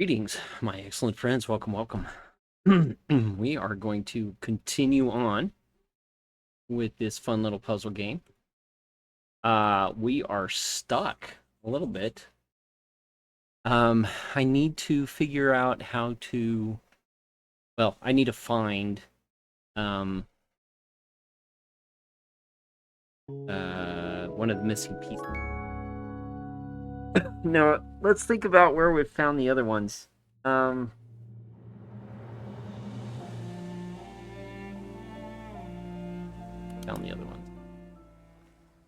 Greetings, my excellent friends. Welcome, welcome. We are going to continue on with this fun little puzzle game. We are stuck a little bit. I need to figure out how to. Well, I need to find one of the missing pieces. Now, let's think about where we found the other ones. Found the other ones.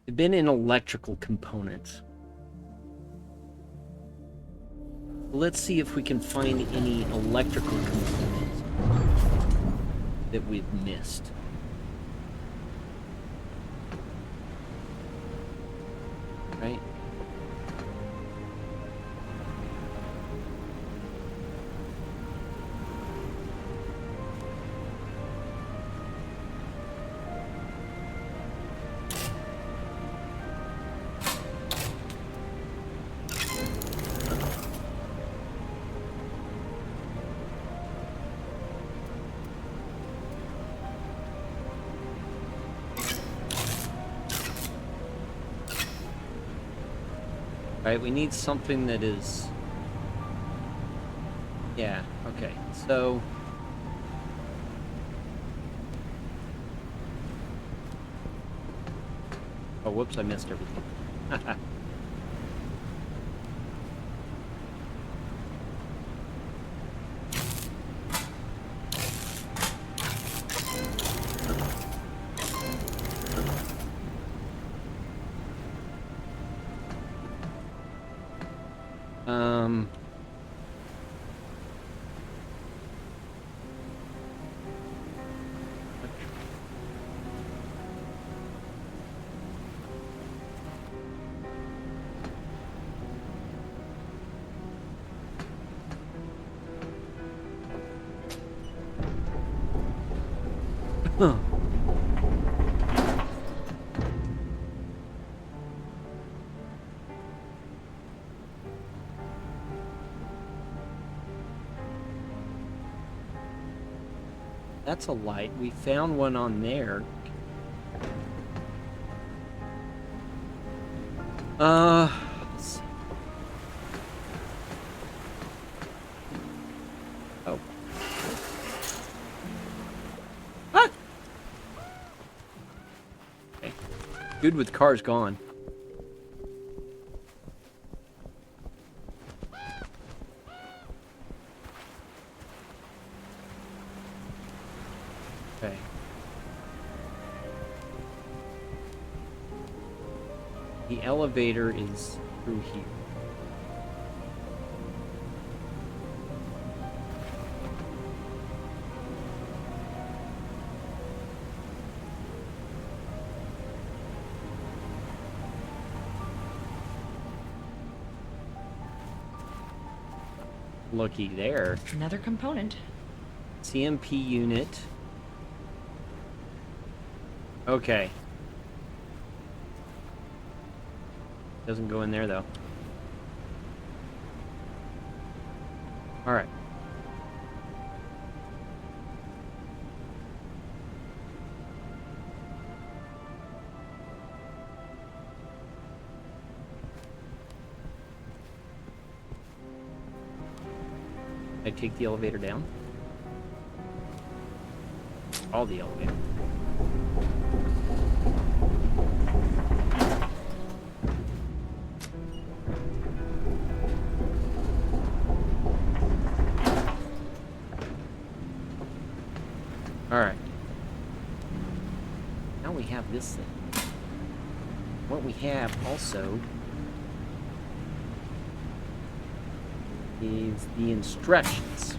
They've been in electrical components. Let's see if we can find any electrical components that we've missed. Right? Right, we need something that is... Yeah, okay, so... Oh, whoops, I missed everything. Um... Huh. That's a light. We found one on there. Let's see. Oh. Ah! Okay. Dude with car's gone. Okay. The elevator is through here. Looky there. Another component. CMP unit. Okay. Doesn't go in there, though. Alright. I take the elevator down. All the elevator. Alright. Now we have this thing. What we have also is the instructions.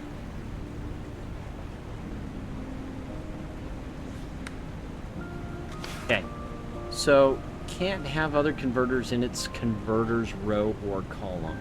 Okay. So, can't have other converters in its converters row or column.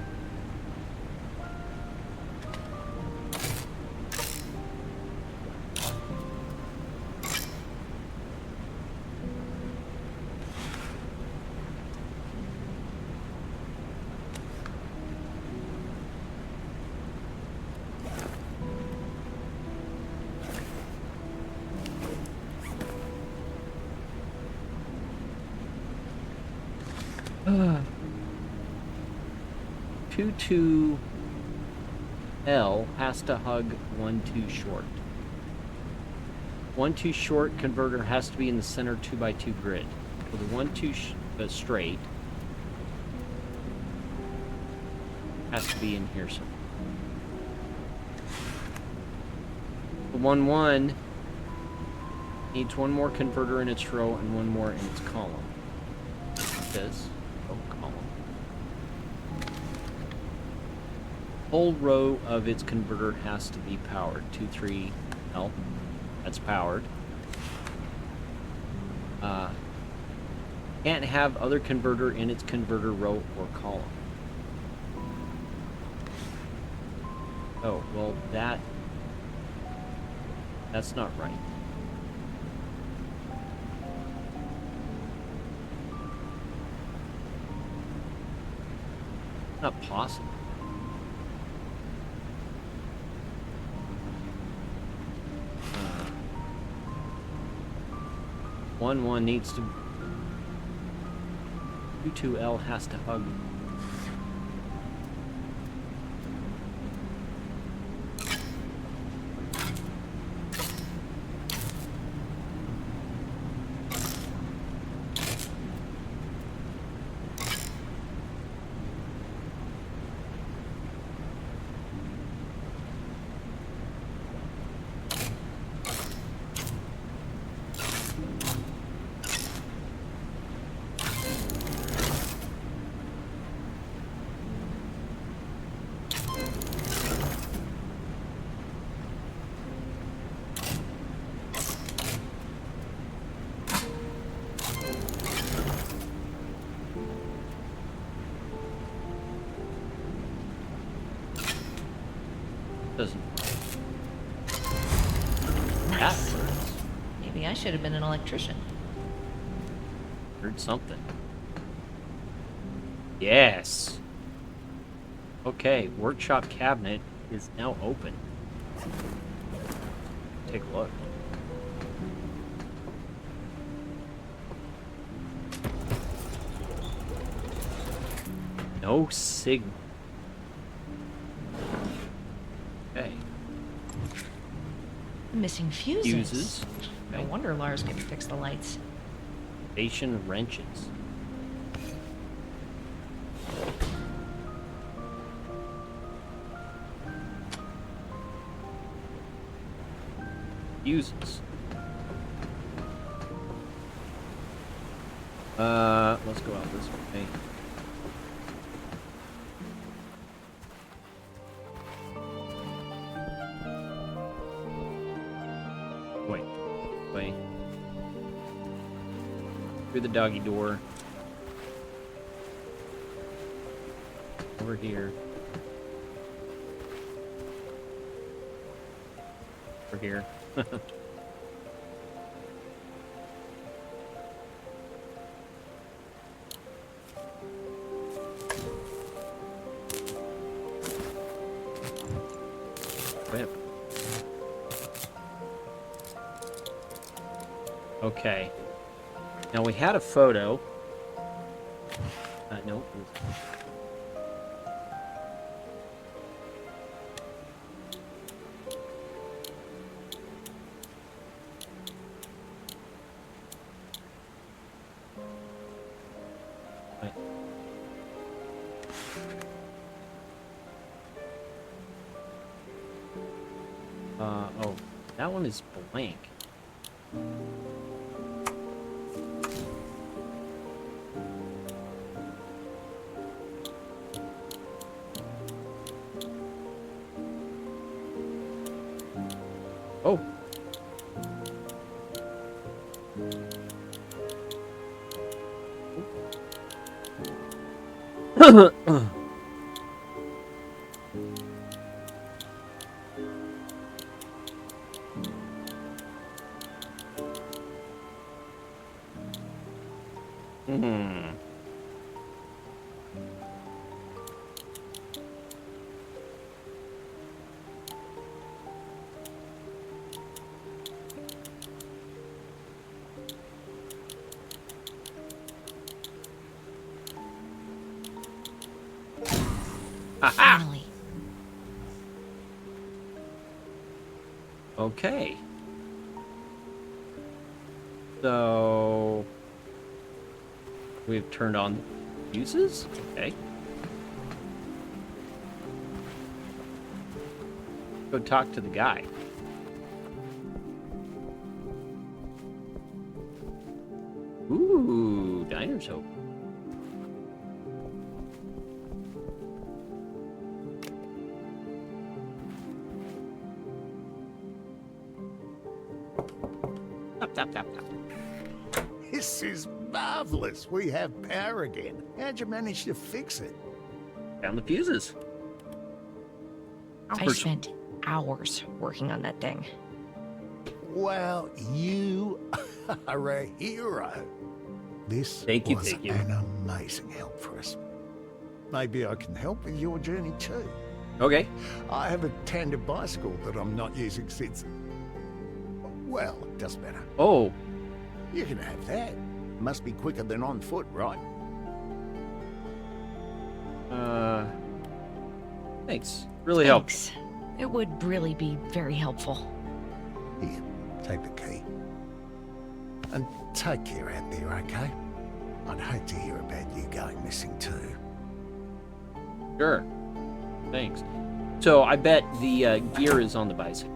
2 L has to hug 1 2 short. 1 2 short converter has to be in the center 2x2 grid. So the 1 2 straight has to be in here somewhere. The 1 1 needs 1 more converter in its row and 1 more in its column. This column. Whole row of its converter has to be powered. 2 3 L. That's powered. Can't have other converter in its converter row or column. Oh, well, that's not right. Not possible. One needs to. 2 L has to hug. Doesn't. That hurts. Maybe I should have been an electrician. Heard something. Yes. Okay, workshop cabinet is now open. Take a look. No signal. Okay. Missing fuses. Fuses. No Okay. wonder Lars can fix the lights. Station wrenches. Fuses. Let's go out this way. Wait. Through the doggy door. Over here. Over here. Whip. Okay. Now we had a photo. No. Right. Oh, that one is blank. Oh. Hmm. Finally. Okay. So we've turned on fuses? Okay. Go talk to the guy. Ooh, diner's open. Tap, tap, tap, tap. This is marvelous. We have power again. How'd you manage to fix it? Found the fuses. I spent hours working on that thing. Well, you are a hero. This Thank you, was thank you. an amazing help for us. Maybe I can help with your journey too. Okay. I have a tandem bicycle that I'm not using since... Well, it doesn't matter. Oh, You can have that. Must be quicker than on foot, right? thanks. Really helped. Thanks. It would really be very helpful. Here, take the key. And take care out there, okay? I'd hate to hear about you going missing too. Sure. Thanks. So I bet the gear is on the bicycle.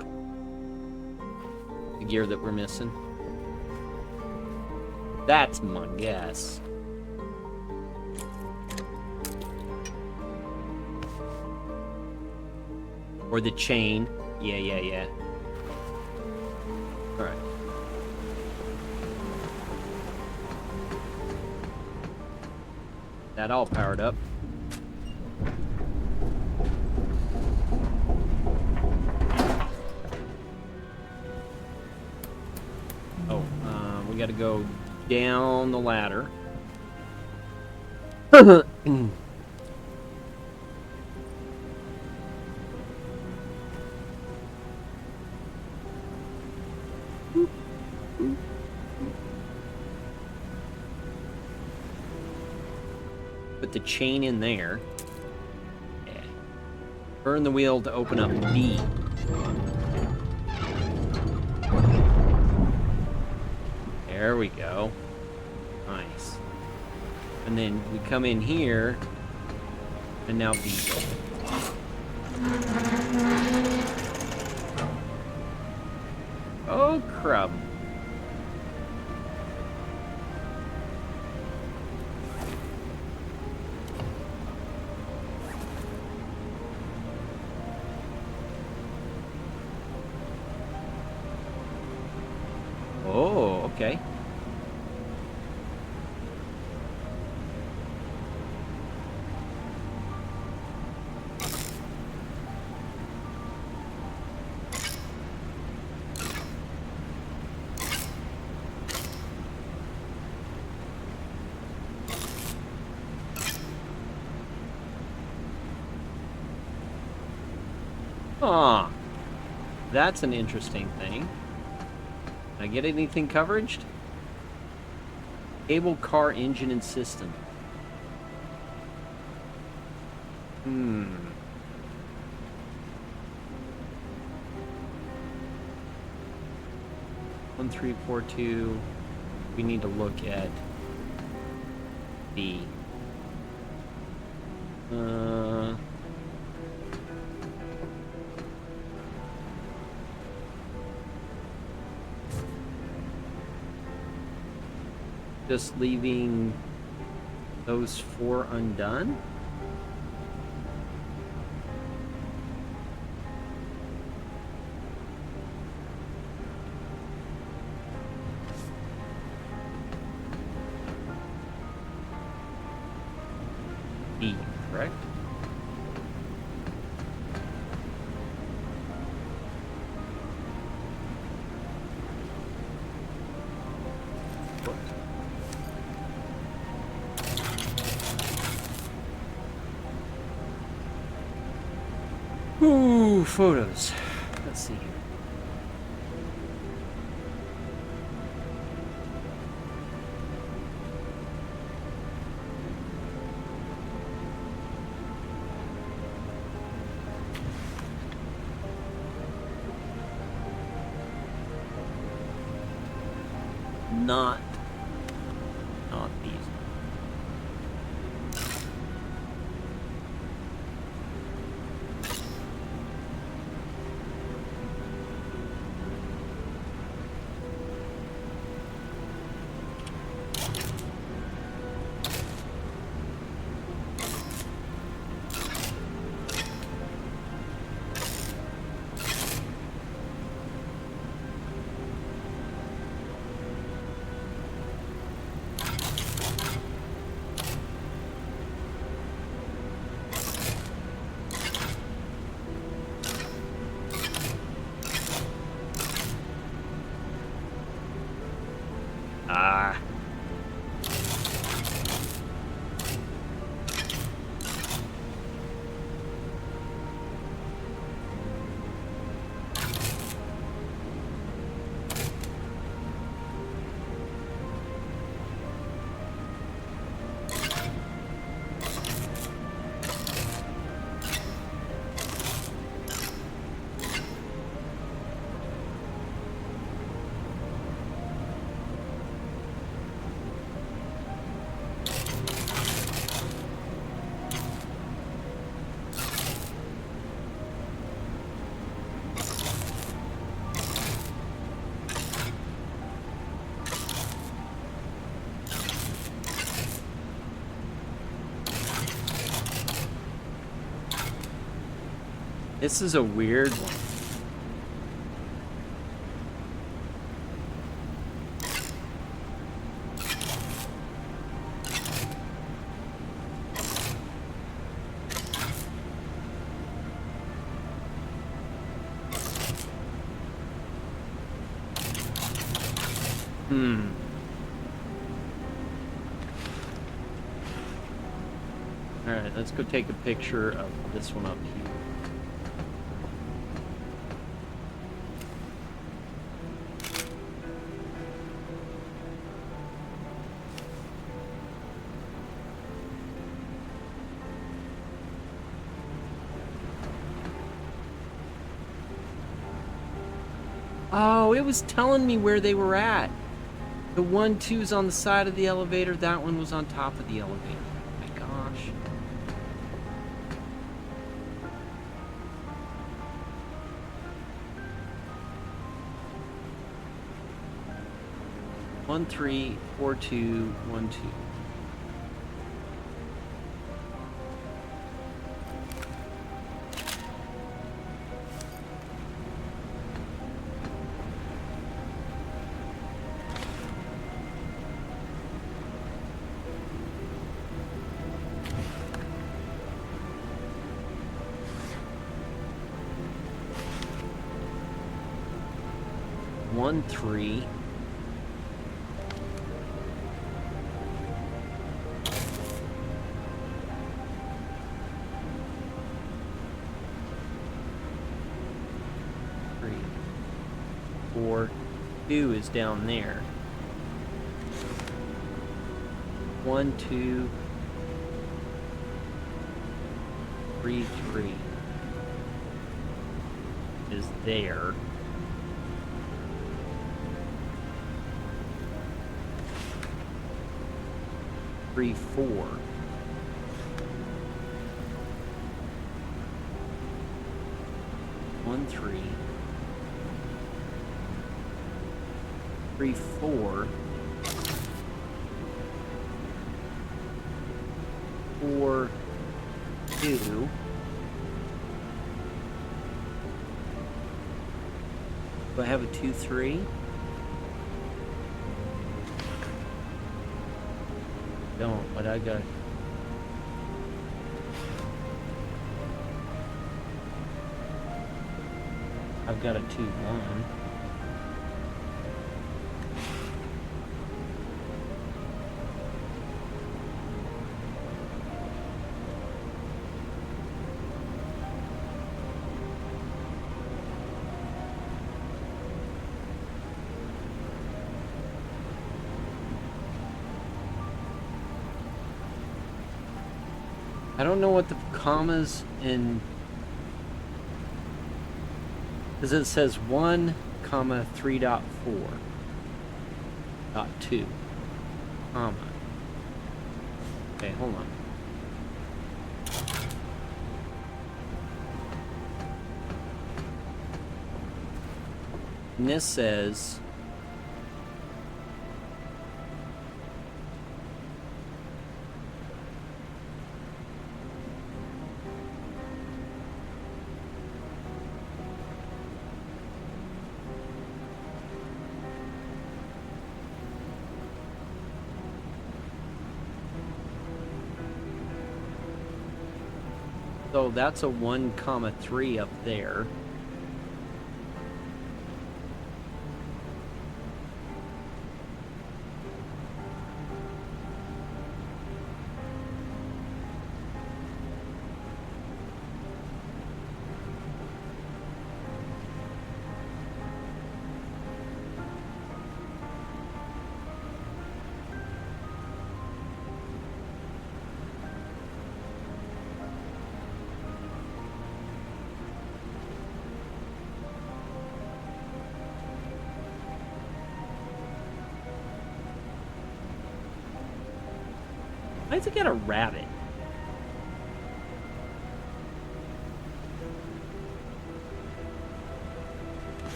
The gear that we're missing. That's my guess. Or the chain. Yeah. Alright. That all powered up. Oh, we gotta go down the ladder. Put the chain in there. Yeah. Burn the wheel to open up B. There we go. Nice. And then we come in here, and now B. Oh, crap. Oh, okay. Ah, that's an interesting thing. Can I get anything coveraged? Cable car engine and system. Hmm. One, 3, 4, 2. We need to look at B. Just leaving those 4 undone? E, correct? Ooh, photos. Let's see here. not these. Ah. This is a weird one. Alright, let's go take a picture of this one up here. Oh, it was telling me where they were at. The 1-2's on the side of the elevator, that one was on top of the elevator. Oh my gosh. One, 3, 4, 2, 1, 2. One, 3. Four, 2 is down there. 1, 2, 3, 3 is there. Three, 4. 1, 3. 3, 4. 4, 2. Do I have a 2, 3? Don't, but I got. I've got a 2, 1. I don't know what the commas in, because it says 1, 3.4. dot 2, comma. Okay, hold on. And this says so that's a 1, comma 3 up there. Why does it get a rabbit?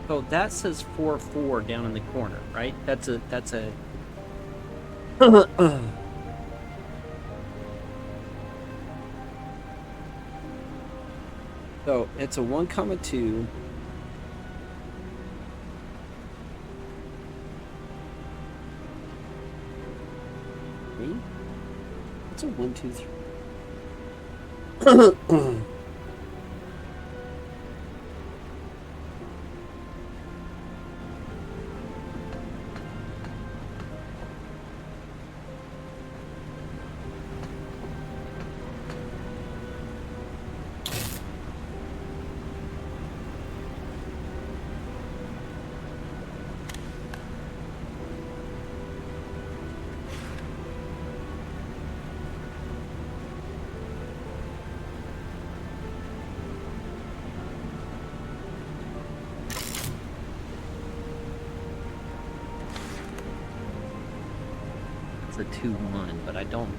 So that says 4-4 down in the corner, right? That's a so it's a 1, comma 2. It's a 1, 2, 3. 2-1, but I don't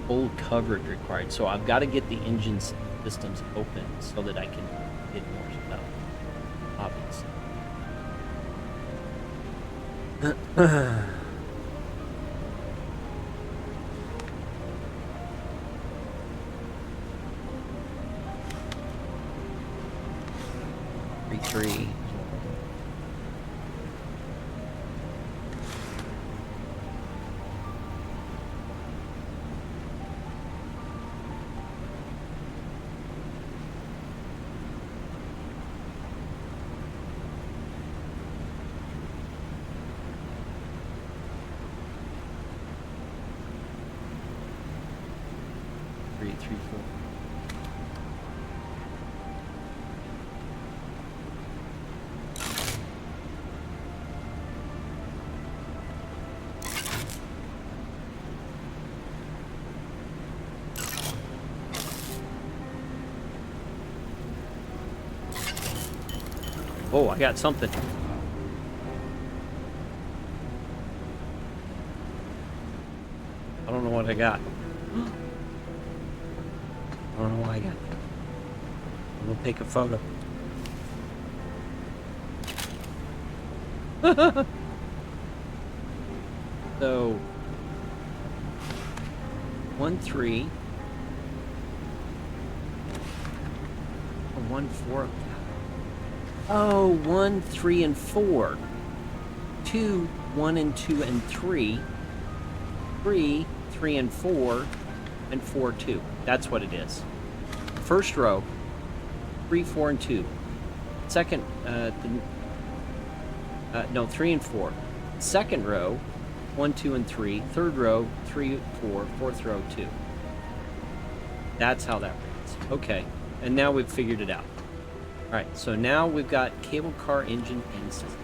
full coverage required, so I've got to get the engine systems open so that I can get more stuff, obviously. 3-3. Oh, I got something. I don't know what I got. I don't know what I got. I'm gonna take a photo. So 1, 3. 1, 4. Oh, 1, 3, and 4. 2, 1, and 2, and 3. 3, 3, and 4, and 4, 2. That's what it is. First row, 3, 4, and 2. Second, no, 3 and 4. Second row, 1, 2, and 3. Third row, 3, 4. Fourth row, 2. That's how that reads. Okay, and now we've figured it out. All right, so now we've got cable car engine and system.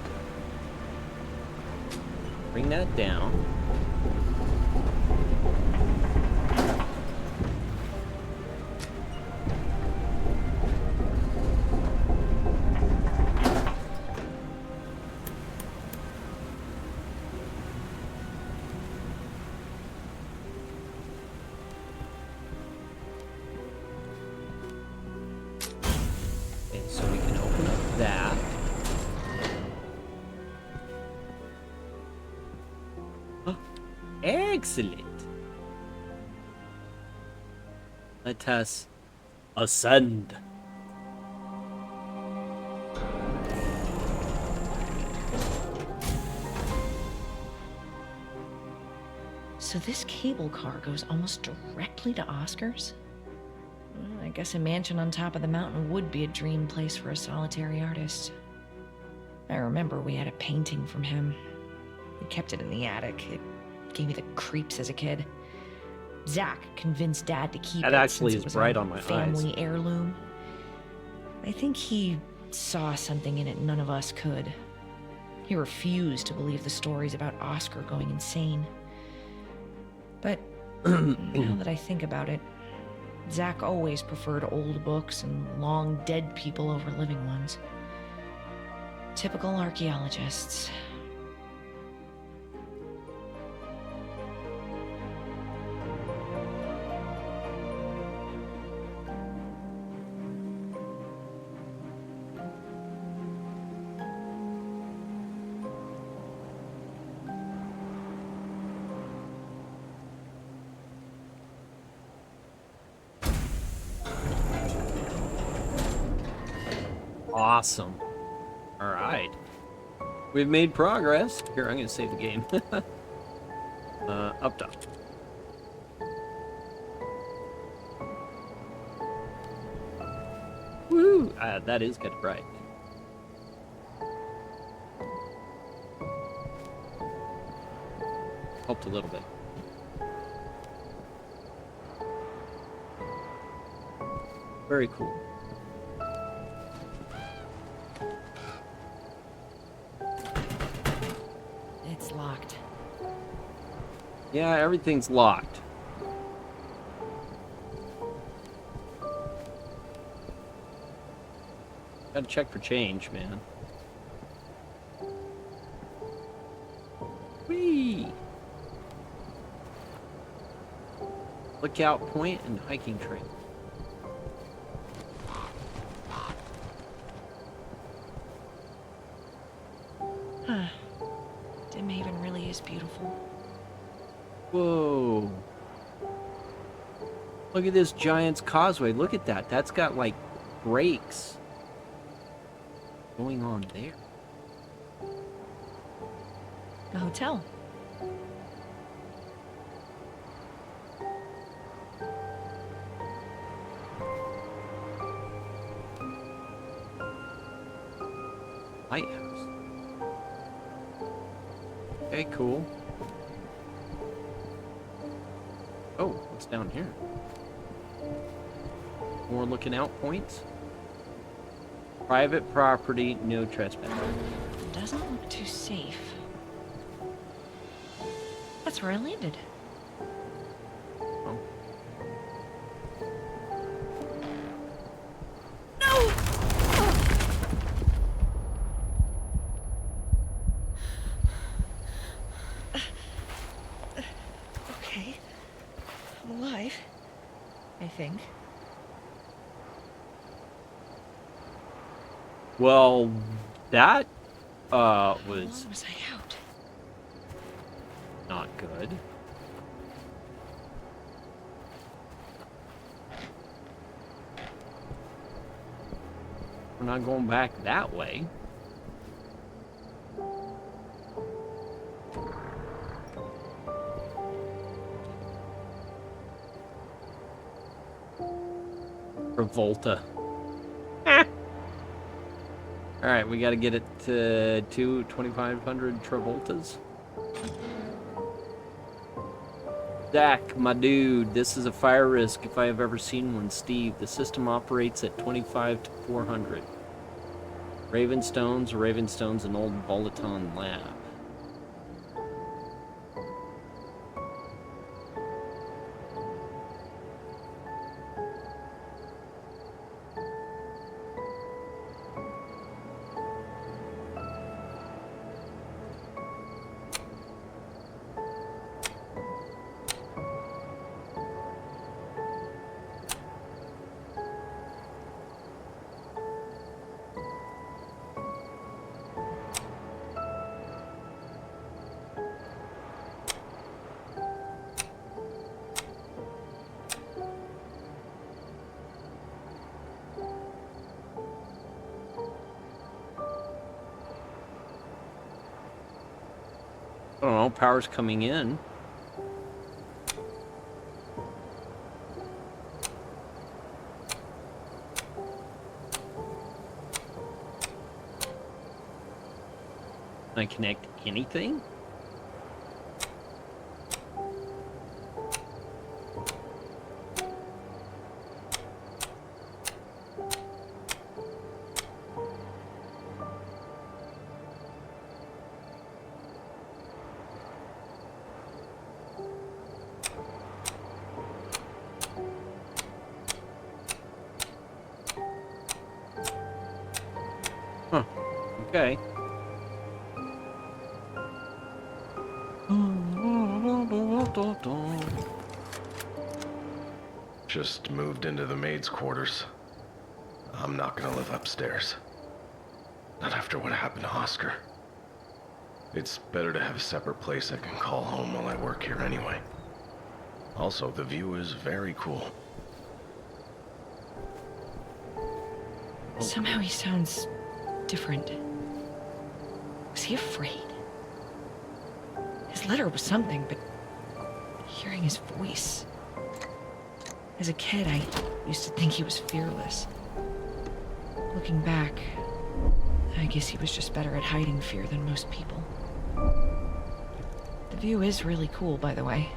Bring that down. Excellent. Let us ascend. So this cable car goes almost directly to Oscar's? Well, I guess a mansion on top of the mountain would be a dream place for a solitary artist. I remember we had a painting from him. We kept it in the attic. It gave me the creeps as a kid. Zach convinced Dad to keep That it actually since is it was bright a on my eyes. family heirloom. I think he saw something in it none of us could. He refused to believe the stories about Oscar going insane. But now that I think about it, Zach always preferred old books and long dead people over living ones. Typical archaeologists. Awesome. All right. We've made progress. Here, I'm going to save the game. Up top. Woo! That is good, right? Helped a little bit. Very cool. It's locked. Yeah, everything's locked. Gotta check for change, man. Whee! Lookout point and hiking trail. Huh. Dimhaven really is beautiful. Whoa. Look at this Giant's Causeway. Look at that. That's got like breaks going on there. A hotel. Lighthouse. Okay, cool. Oh, what's down here? More looking out points. Private property, no trespassing. Doesn't look too safe. That's where I landed. Oh. Okay. I'm alive. I think. Well, that How was long was I out? not good. We're not going back that way. Revolta. Alright, we gotta get it to 2,500 Travoltas. Zach, my dude, this is a fire risk if I have ever seen one. Steve, the system operates at 25 to 400. Ravenstone's an old Bolaton lab. know. Power's coming in. Can I connect anything? Huh. Okay. Just moved into the maid's quarters. I'm not gonna live upstairs. Not after what happened to Oscar. It's better to have a separate place I can call home while I work here anyway. Also, the view is very cool. Somehow he sounds different. Was he afraid? His letter was something, but hearing his voice... As a kid, I used to think he was fearless. Looking back, I guess he was just better at hiding fear than most people. The view is really cool, by the way.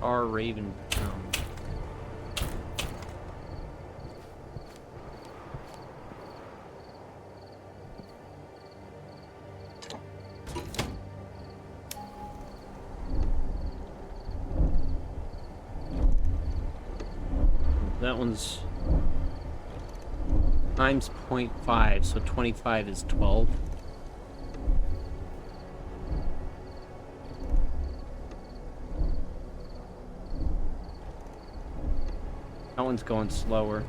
Our Raven. That one's times 0.5, so 25 is 12. That one's going slower.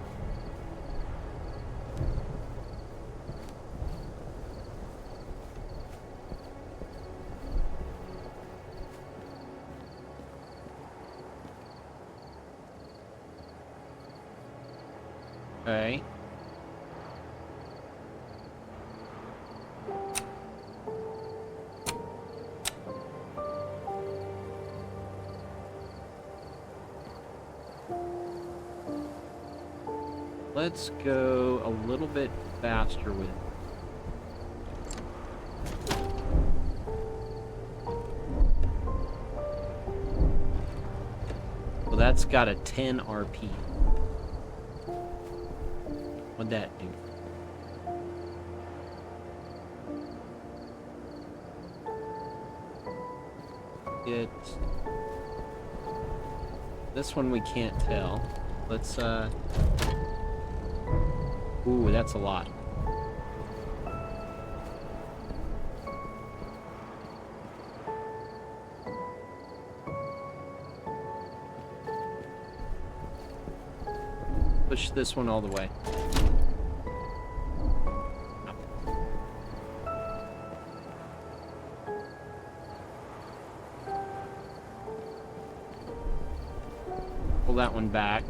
Okay. Let's go a little bit faster with it. Well, that's got a 10 RP. What'd that do? This one we can't tell. Let's ooh, that's a lot. Push this one all the way. Pull that one back.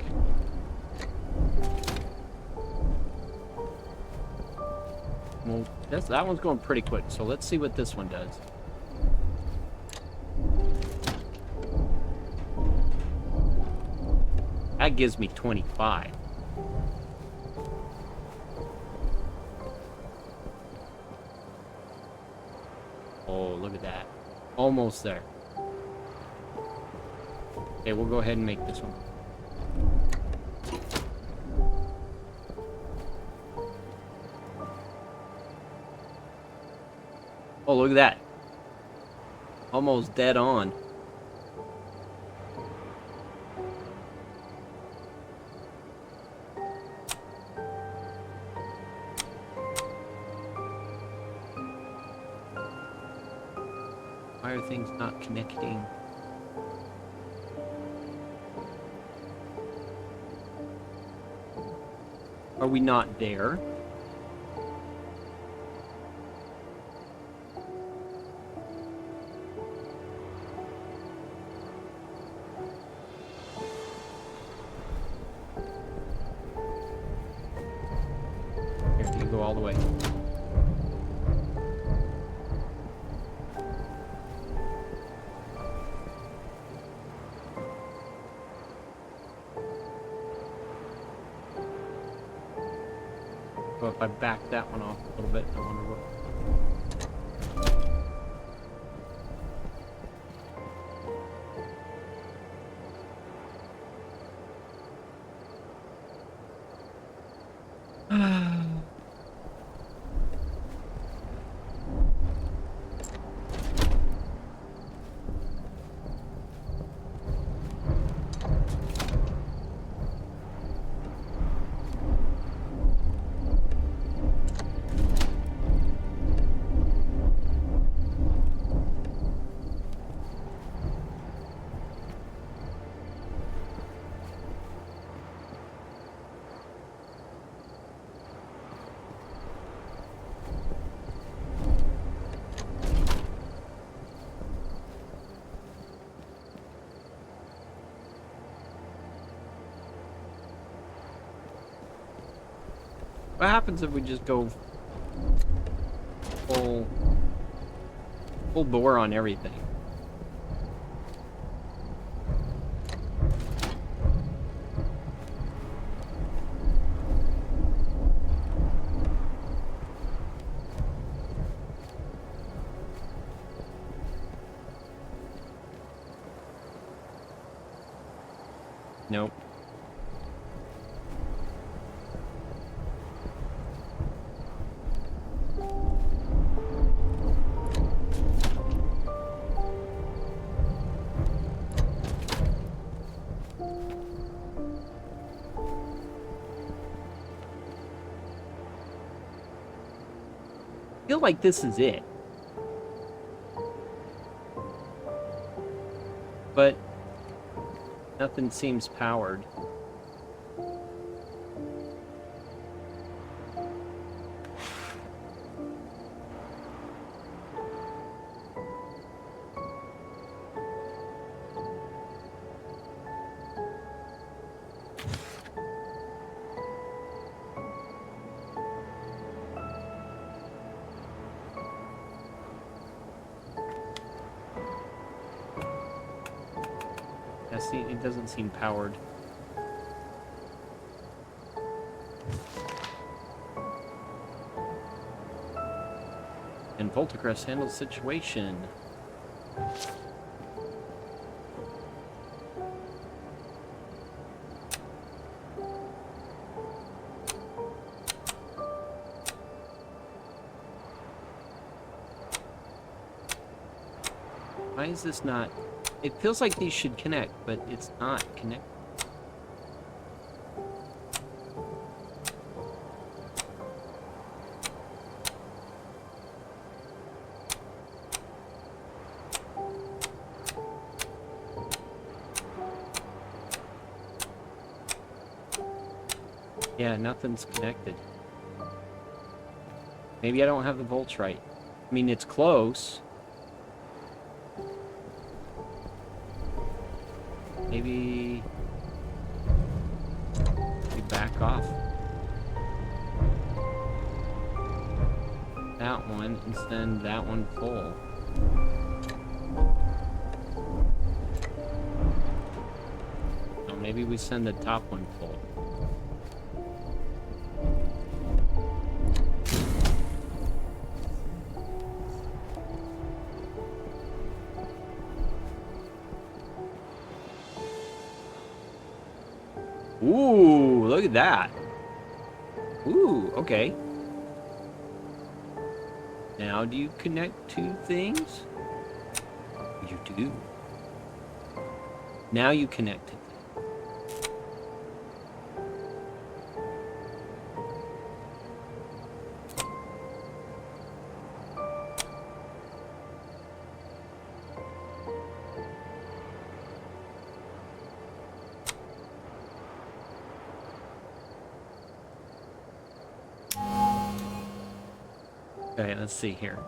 Well, that one's going pretty quick, so let's see what this one does. That gives me 25. Oh, look at that. Almost there. Okay, we'll go ahead and make this one. Oh, look at that. Almost dead on. thing's not connecting. Are we not there? Here, you go all the way. So if I back that one off a little bit, I wonder what. What happens if we just go full bore on everything? Nope. I feel like this is it. But nothing seems powered. Yeah, see, it doesn't seem powered. And Voltacrest handles the situation. Why is this not? It feels like these should connect, but it's not connected. Yeah, nothing's connected. Maybe I don't have the volts right. I mean, it's close. Maybe we back off that one and send that one full. No, maybe we send the top one full. Ooh, look at that. Ooh, okay. Now do you connect two things? You do. Now you connect it. Okay, let's see here.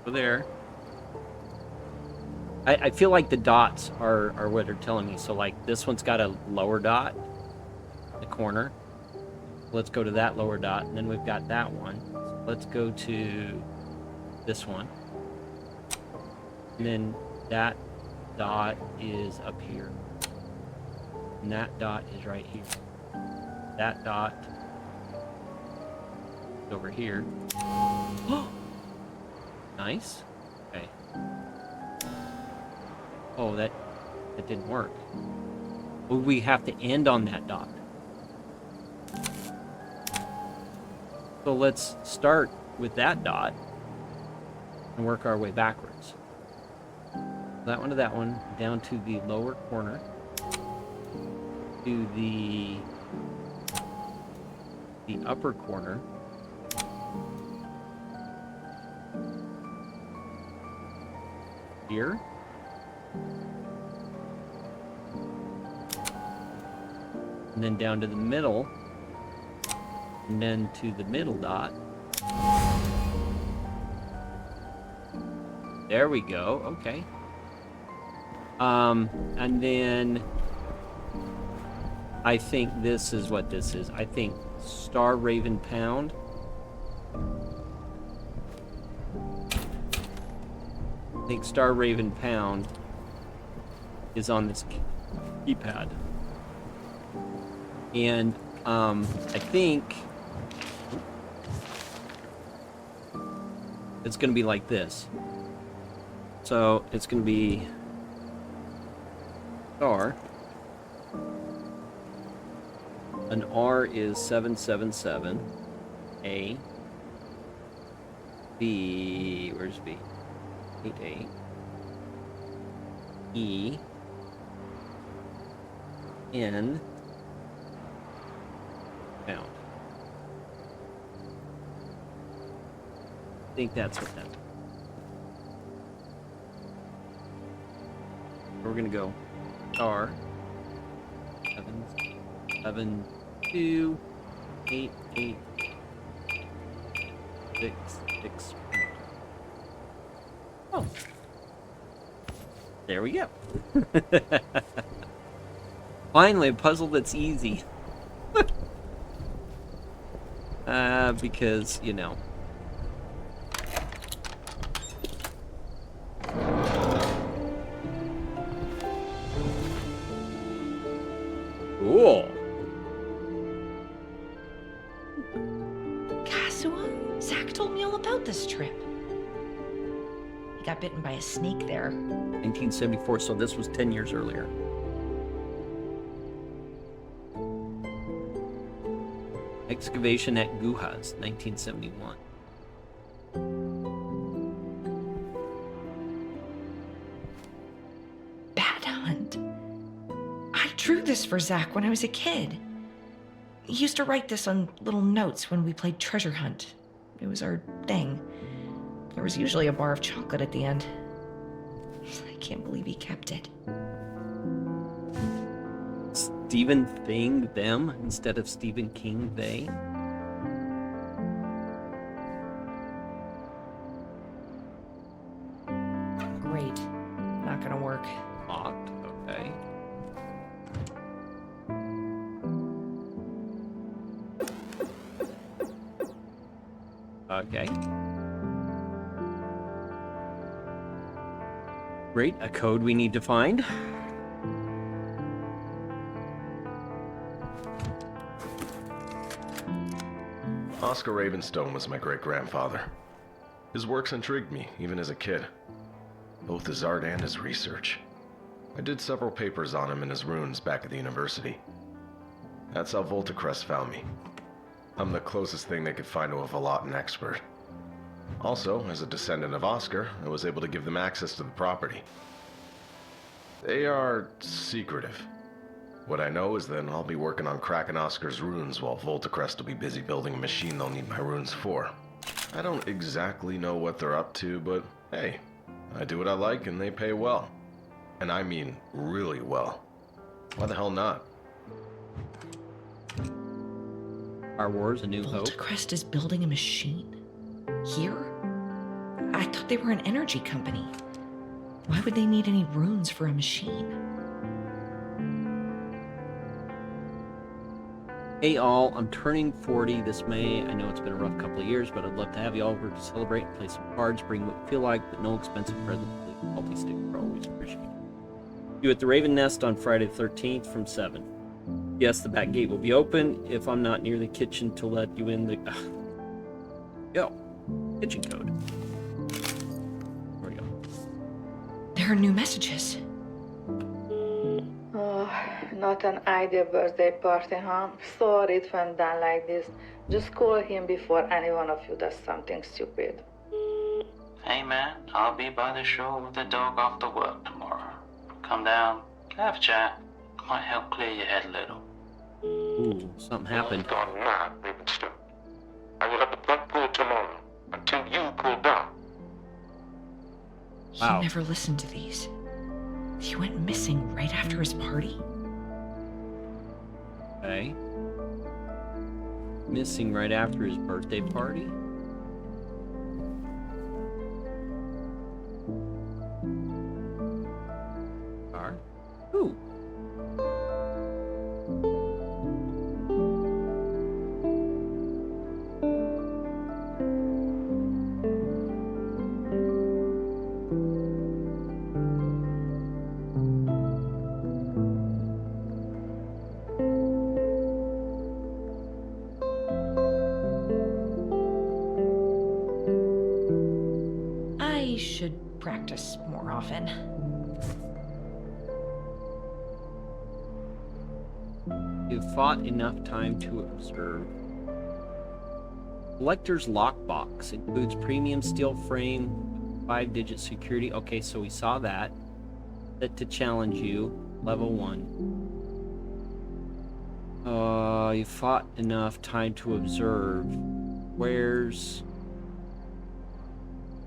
Over there. I feel like the dots are what they're telling me. So like this one's got a lower dot, the corner. Let's go to that lower dot, and then we've got that one. So let's go to this one. And then that dot is up here. And that dot is right here. That dot is over here. Nice. Okay. Oh, that didn't work. Well, we have to end on that dot. So let's start with that dot and work our way backwards. That one to that one, down to the lower corner, to the upper corner. Here. And then down to the middle, and then to the middle dot. There we go. Okay. And then I think this is what this is. I think Star Raven Pound. I think Star Raven Pound is on this keypad. And I think it's going to be like this. So it's going to be star. An R is 777. A. B. Where's B? 88. E. N. Pound. I think that's what that is. We're gonna go star 7728866. Oh, there we go. Finally, a puzzle that's easy. Because, you know. Cool. Kasua? Zach told me all about this trip. He got bitten by a snake there. 1974, so this was 10 years earlier. Excavation at Guhas, 1971. Bat hunt. I drew this for Zach when I was a kid. He used to write this on little notes when we played treasure hunt. It was our thing. There was usually a bar of chocolate at the end. I can't believe he kept it. Stephen Thing, them, instead of Stephen King, they. Great. Not gonna work. Locked, okay. Okay. Great, a code we need to find. Oscar Ravenstone was my great-grandfather. His works intrigued me, even as a kid. Both his art and his research. I did several papers on him and his runes back at the university. That's how Voltacrest found me. I'm the closest thing they could find to a Velatin expert. Also, as a descendant of Oscar, I was able to give them access to the property. They are secretive. What I know is that I'll be working on cracking Oscar's runes while Voltacrest will be busy building a machine they'll need my runes for. I don't exactly know what they're up to, but hey, I do what I like and they pay well. And I mean really well. Why the hell not? Star Wars: A New Hope. Voltacrest is building a machine? Here? I thought they were an energy company. Why would they need any runes for a machine? Hey all, I'm turning 40 this May. I know it's been a rough couple of years, but I'd love to have you all over to celebrate and play some cards, bring what you feel like, but no expensive present. Please, healthy stick are always appreciated. You at the Raven Nest on Friday the 13th from 7. Yes, the back gate will be open if I'm not near the kitchen to let you in the... Yo, kitchen code. There we go. There are new messages. Oh, not an ideal birthday party, huh? Sorry it went down like this. Just call him before any one of you does something stupid. Hey man, I'll be by the shore with the dog after work tomorrow. Come down, have a chat. Might help clear your head a little. Ooh, something happened. Gone mad, Ravenstone. I will have the blood pool tomorrow until you pull down. Wow. He never listened to these. He went missing right after his party? Okay. Missing right after his birthday party? Car? Ooh. I should practice more often. You've fought enough time to observe. Collector's Lockbox includes premium steel frame, 5-digit security. Okay, so we saw that. Set to challenge you, level 1. You fought enough time to observe. Squares.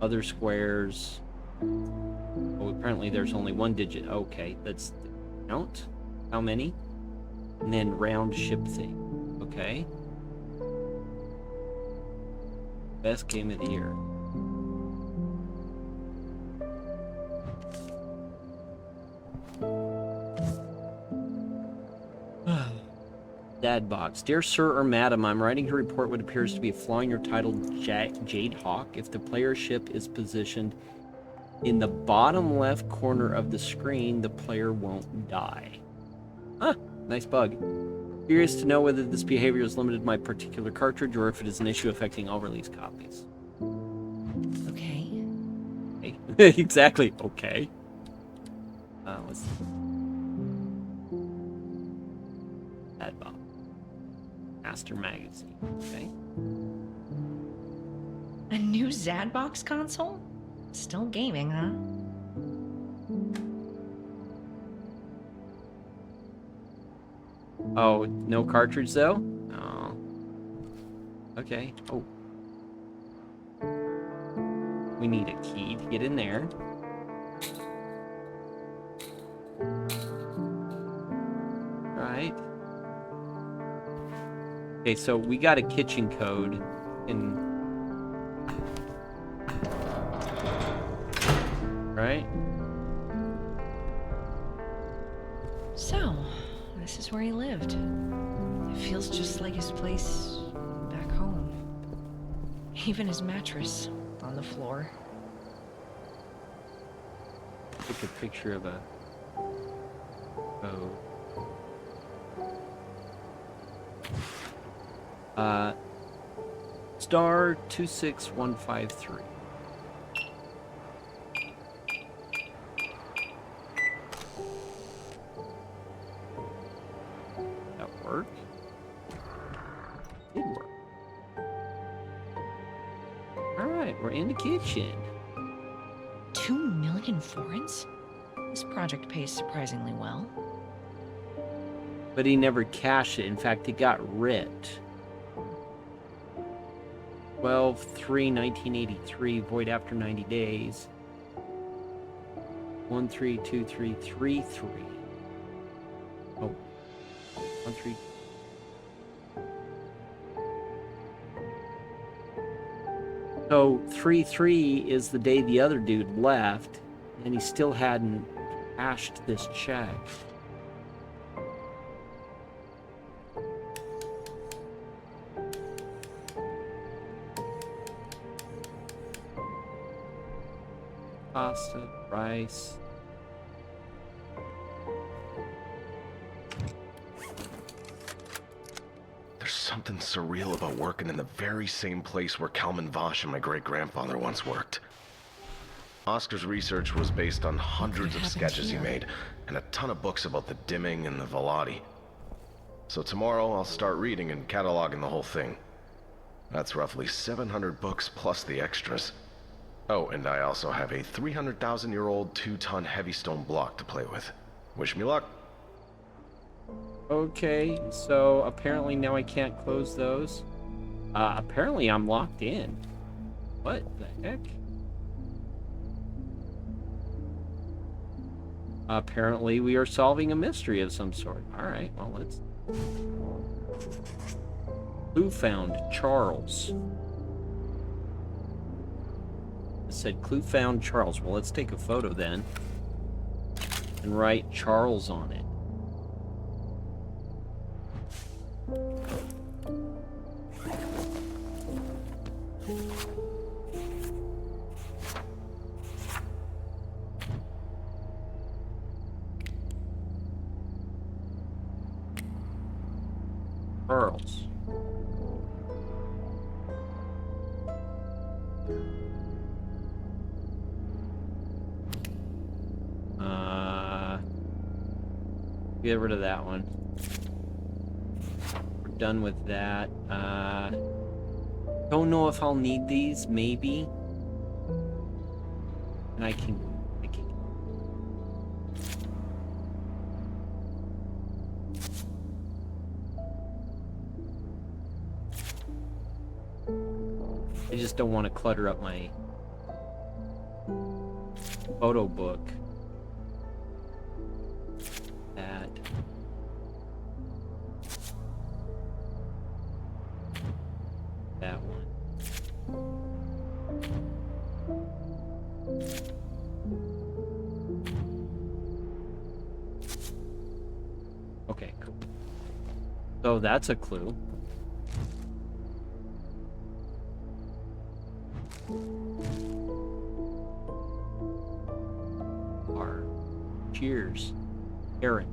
Other squares. Oh, apparently there's only 1 digit. Okay, that's the count. How many? And then round ship thing. Okay. Best game of the year. Dad box. Dear sir or madam, I'm writing to report what appears to be a flaw in your title Jade Hawk. If the player ship is positioned in the bottom left corner of the screen, the player won't die. Huh, nice bug. Curious to know whether this behavior is limited to my particular cartridge or if it is an issue affecting all release copies. Okay. Okay. Exactly. Okay. Let's see. Dad box. Master Magazine. Okay. A new Zadbox console? Still gaming, huh? Oh, no cartridge though? Oh. Okay. Oh. We need a key to get in there. Right. Okay, so we got a kitchen code in... Right? So, this is where he lived. It feels just like his place back home. Even his mattress on the floor. Take a picture of a... Oh. Star 26153. That work? Did work. Alright, we're in the kitchen. 2 million forints? This project pays surprisingly well. But he never cashed it. In fact, he got writ. 12/3/1983, void after 90 days. 132333. Oh, 1, 3. So 3/3 is the day the other dude left, and he still hadn't cashed this check. Pasta, rice. There's something surreal about working in the very same place where Kalman Vosh and my great-grandfather once worked. Oscar's research was based on hundreds of sketches he made, and a ton of books about the dimming and the Velati. So tomorrow I'll start reading and cataloging the whole thing. That's roughly 700 books plus the extras. Oh, and I also have a 300,000-year-old 2-ton heavy stone block to play with. Wish me luck. Okay, so apparently now I can't close those. Apparently I'm locked in. What the heck? Apparently we are solving a mystery of some sort. Alright, well let's... Clue found, Charles. It said clue found, Charles. Well, let's take a photo then. And write Charles on it. Charles. Get rid of that one. We're done with that. Don't know if I'll need these, maybe. And I can... I just don't want to clutter up my photo book. That one. Okay, cool. So that's a clue. Cheers, Aaron.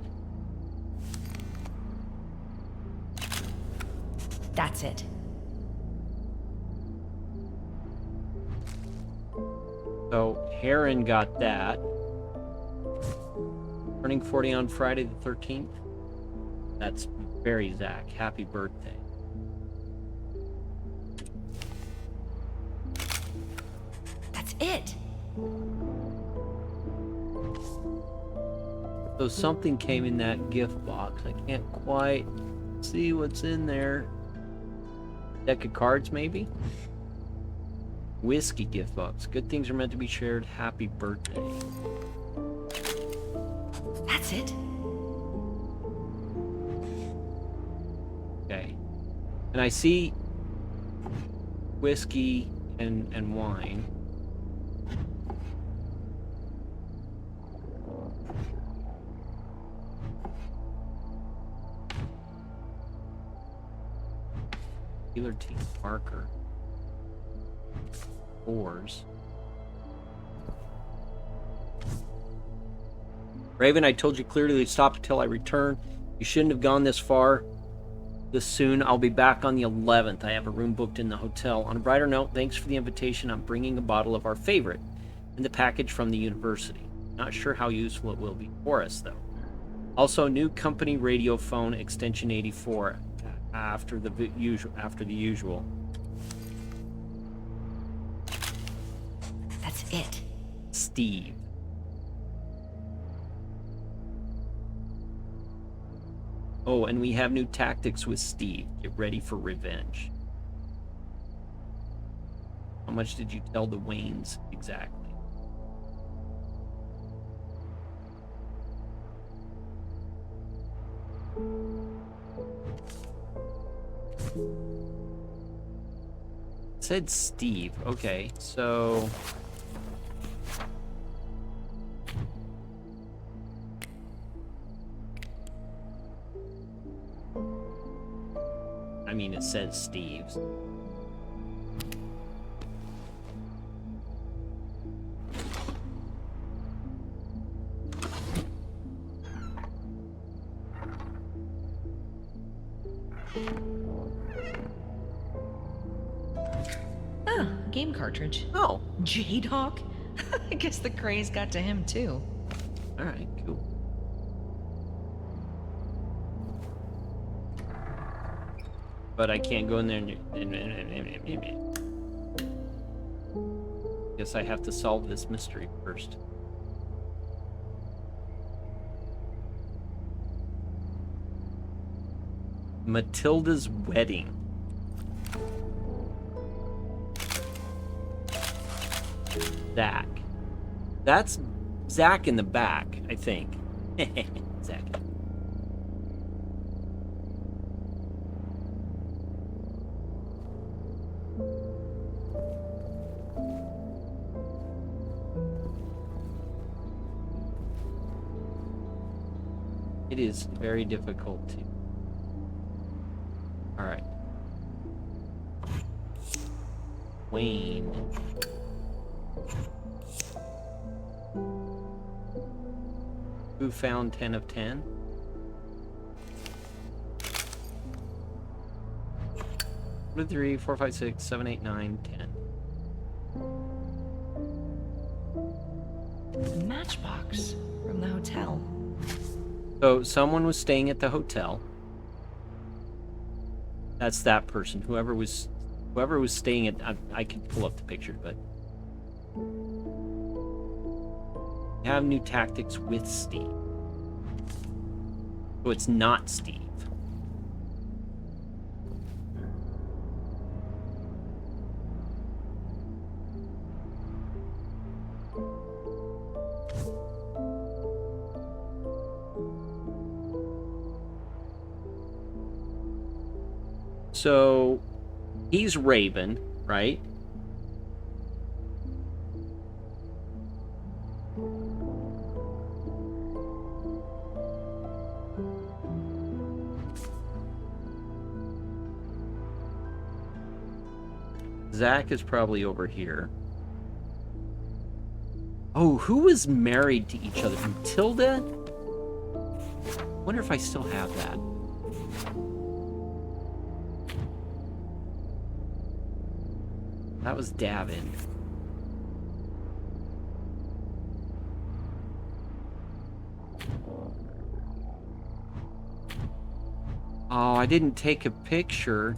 That's it. So Heron got that. Turning 40 on Friday the 13th. That's very Zach. Happy birthday. That's it. So something came in that gift box. I can't quite see what's in there. Deck of cards, maybe? Whiskey gift box. Good things are meant to be shared. Happy birthday. That's it. Okay. And I see whiskey and wine. Healer T. Parker. Fours. Raven, I told you clearly to stop until I return. You shouldn't have gone this far this soon. I'll be back on the 11th. I have a room booked in the hotel. On a brighter note, thanks for the invitation. I'm bringing a bottle of our favorite in the package from the university. Not sure how useful it will be for us, though. Also, new company radio phone extension 84 after the usual. That's it. Steve. Oh, and we have new tactics with Steve. Get ready for revenge. How much did you tell the Waynes exactly? said Steve. Okay, so... I mean, it says Steve's. Ah, a game cartridge. Oh, J-Hawk? I guess the craze got to him too. alright, cool. But I can't go in there and... Guess I have to solve this mystery first. Matilda's wedding. Zach. That's Zach in the back, I think. Zach. It is very difficult to... Alright. Wayne. Who found 10 of 10? One, 2, 3, 4, 5, 6, 7, 8, 9, 10. A matchbox from the hotel. So someone was staying at the hotel. That's that person. Whoever was staying at... I can pull up the picture, but... Have new tactics with Steve. So it's not Steve. So he's Raven, right? Zach is probably over here. Oh, who was married to each other? Matilda? Wonder if I still have that. That was Davin. Oh, I didn't take a picture.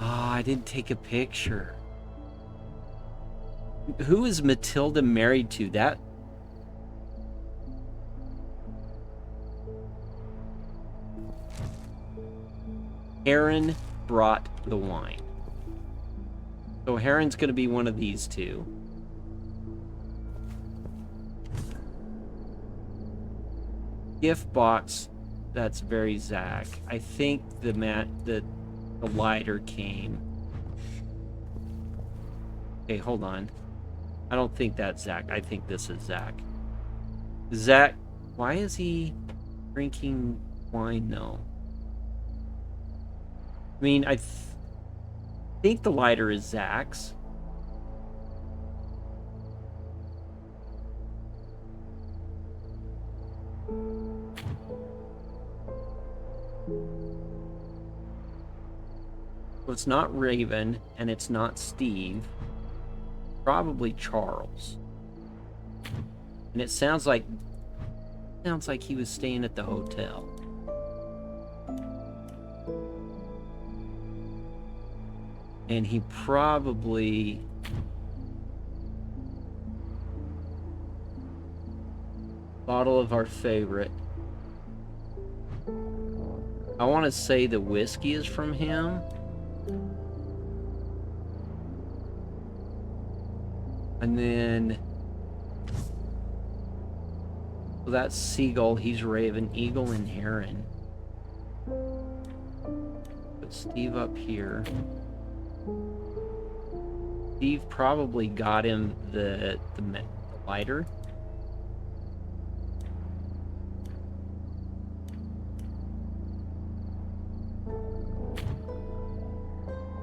I didn't take a picture. Who is Matilda married to? That... Heron brought the wine. So Heron's going to be one of these two. Gift box, that's very Zach. I think the lighter came. Okay, hold on. I don't think that's Zach. I think this is Zach. Zach, why is he drinking wine though? I mean, I think the lighter is Zach's. So it's not Raven, and it's not Steve. Probably Charles. And it sounds like he was staying at the hotel. And he probably... Bottle of our favorite. I want to say the whiskey is from him. And then... So that's Seagull, he's Raven, Eagle, and Heron. put Steve up here. Steve probably got him the lighter.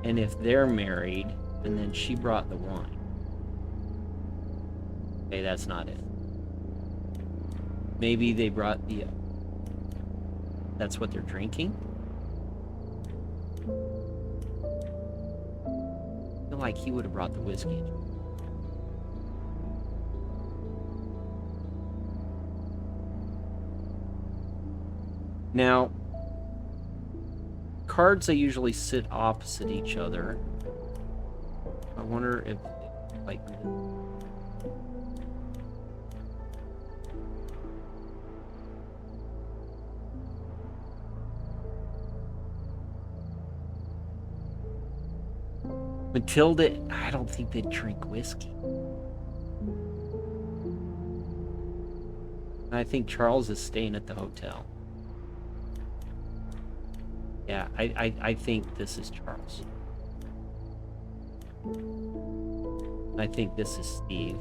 And if they're married, and then she brought the wine. Okay, that's not it. Maybe they brought the... that's what they're drinking? I feel like he would have brought the whiskey. Now, cards, they usually sit opposite each other. I wonder if, like... Matilda, I don't think they'd drink whiskey. I think Charles is staying at the hotel. Yeah, I think this is Charles. I think this is Steve.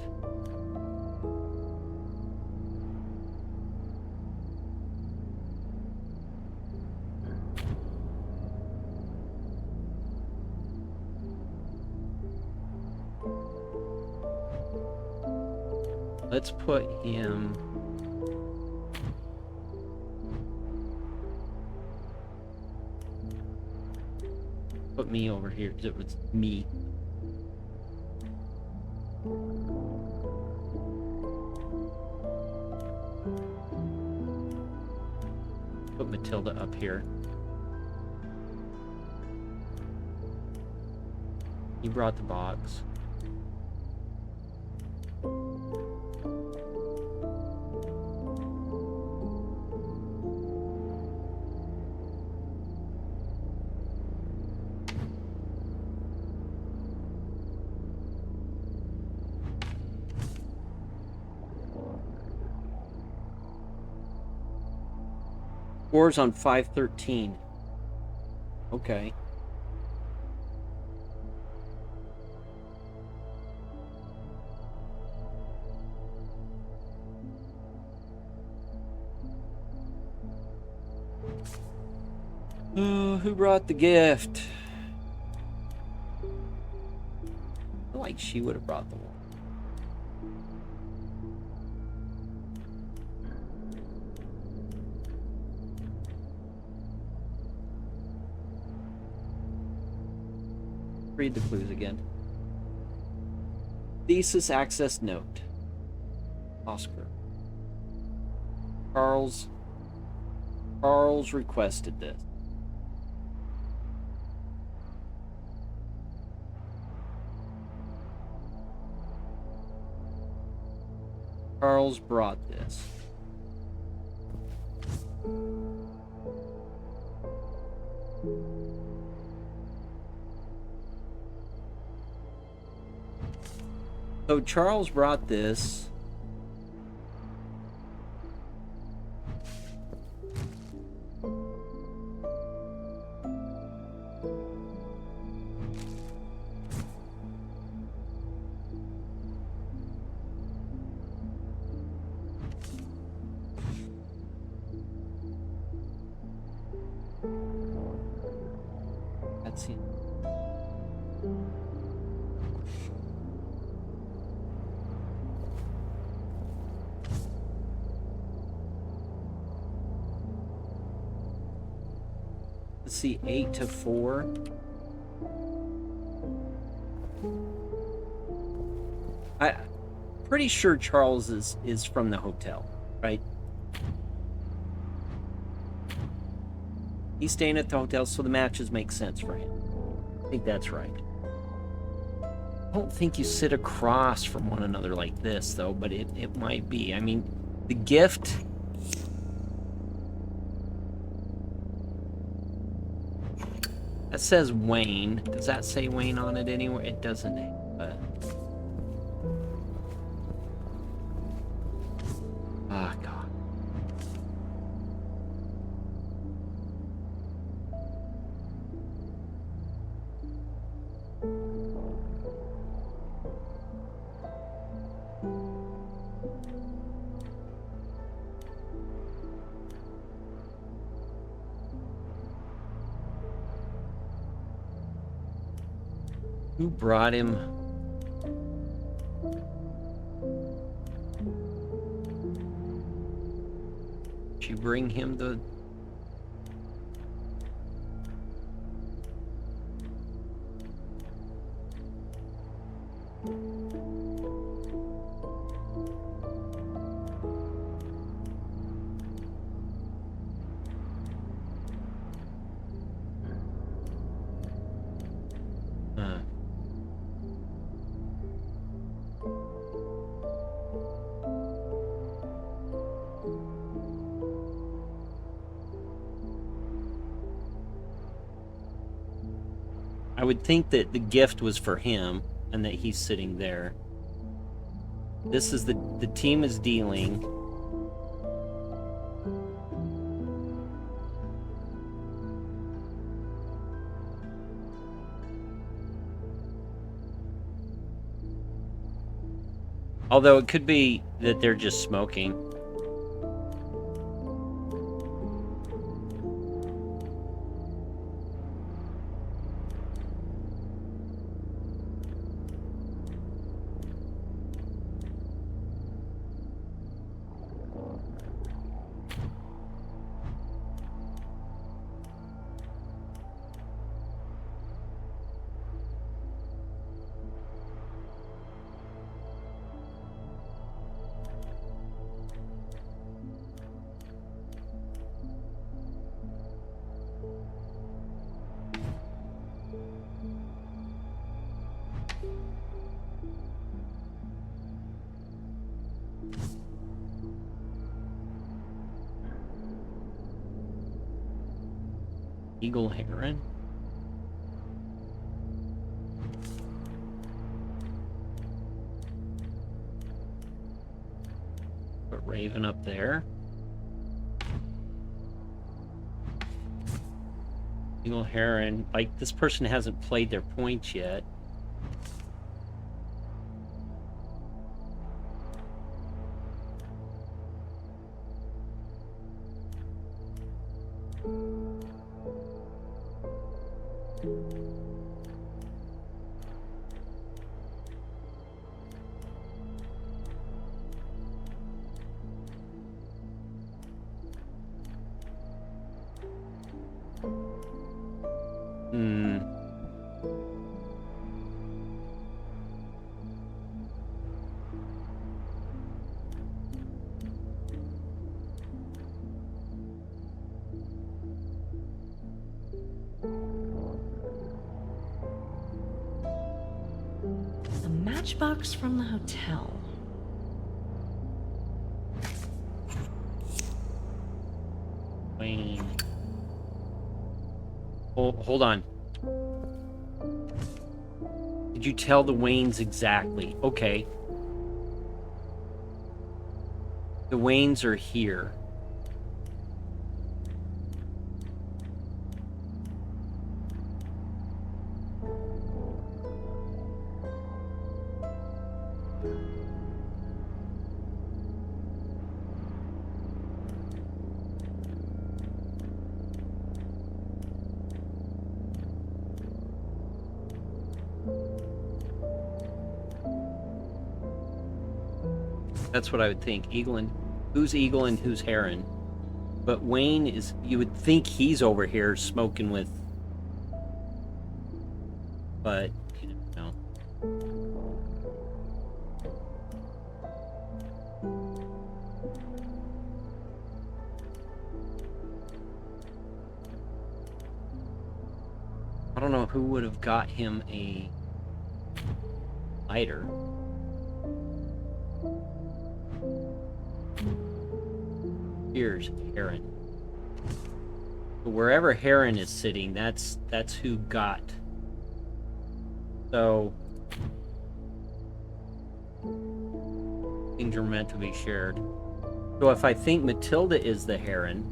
Let's put him... put me over here, because it was me. Put Matilda up here. You brought the box. Scores on 513. Okay. Who brought the gift? I feel like she would have brought the one. Read the clues again. Thesis access note. Oscar. Charles requested this. Charles brought this. So Charles brought this. That's it. Let's see, 8 to 4. I'm pretty sure Charles is from the hotel, right? He's staying at the hotel, so the matches make sense for him. I think that's right. I don't think you sit across from one another like this, though, but it might be. I mean, the gift... that says Wayne. Does that say Wayne on it anywhere? It doesn't, but... ah, God. Who brought him? Did you bring him the... I would think that the gift was for him and that he's sitting there. This is the team is dealing. Although it could be that they're just smoking. Eagle Heron. Put Raven up there. Eagle Heron. Like, this person hasn't played their points yet. A matchbox from the hotel. Wayne. Oh, hold on. Did you tell the Waynes exactly? Okay. The Waynes are here. That's what I would think. Eagle and who's Eagle and who's Heron? But Wayne is, you would think he's over here smoking with, but you know. I don't know who would have got him a lighter. Here's Heron. But wherever Heron is sitting, that's who got. So things are meant to be shared. So if I think Matilda is the Heron,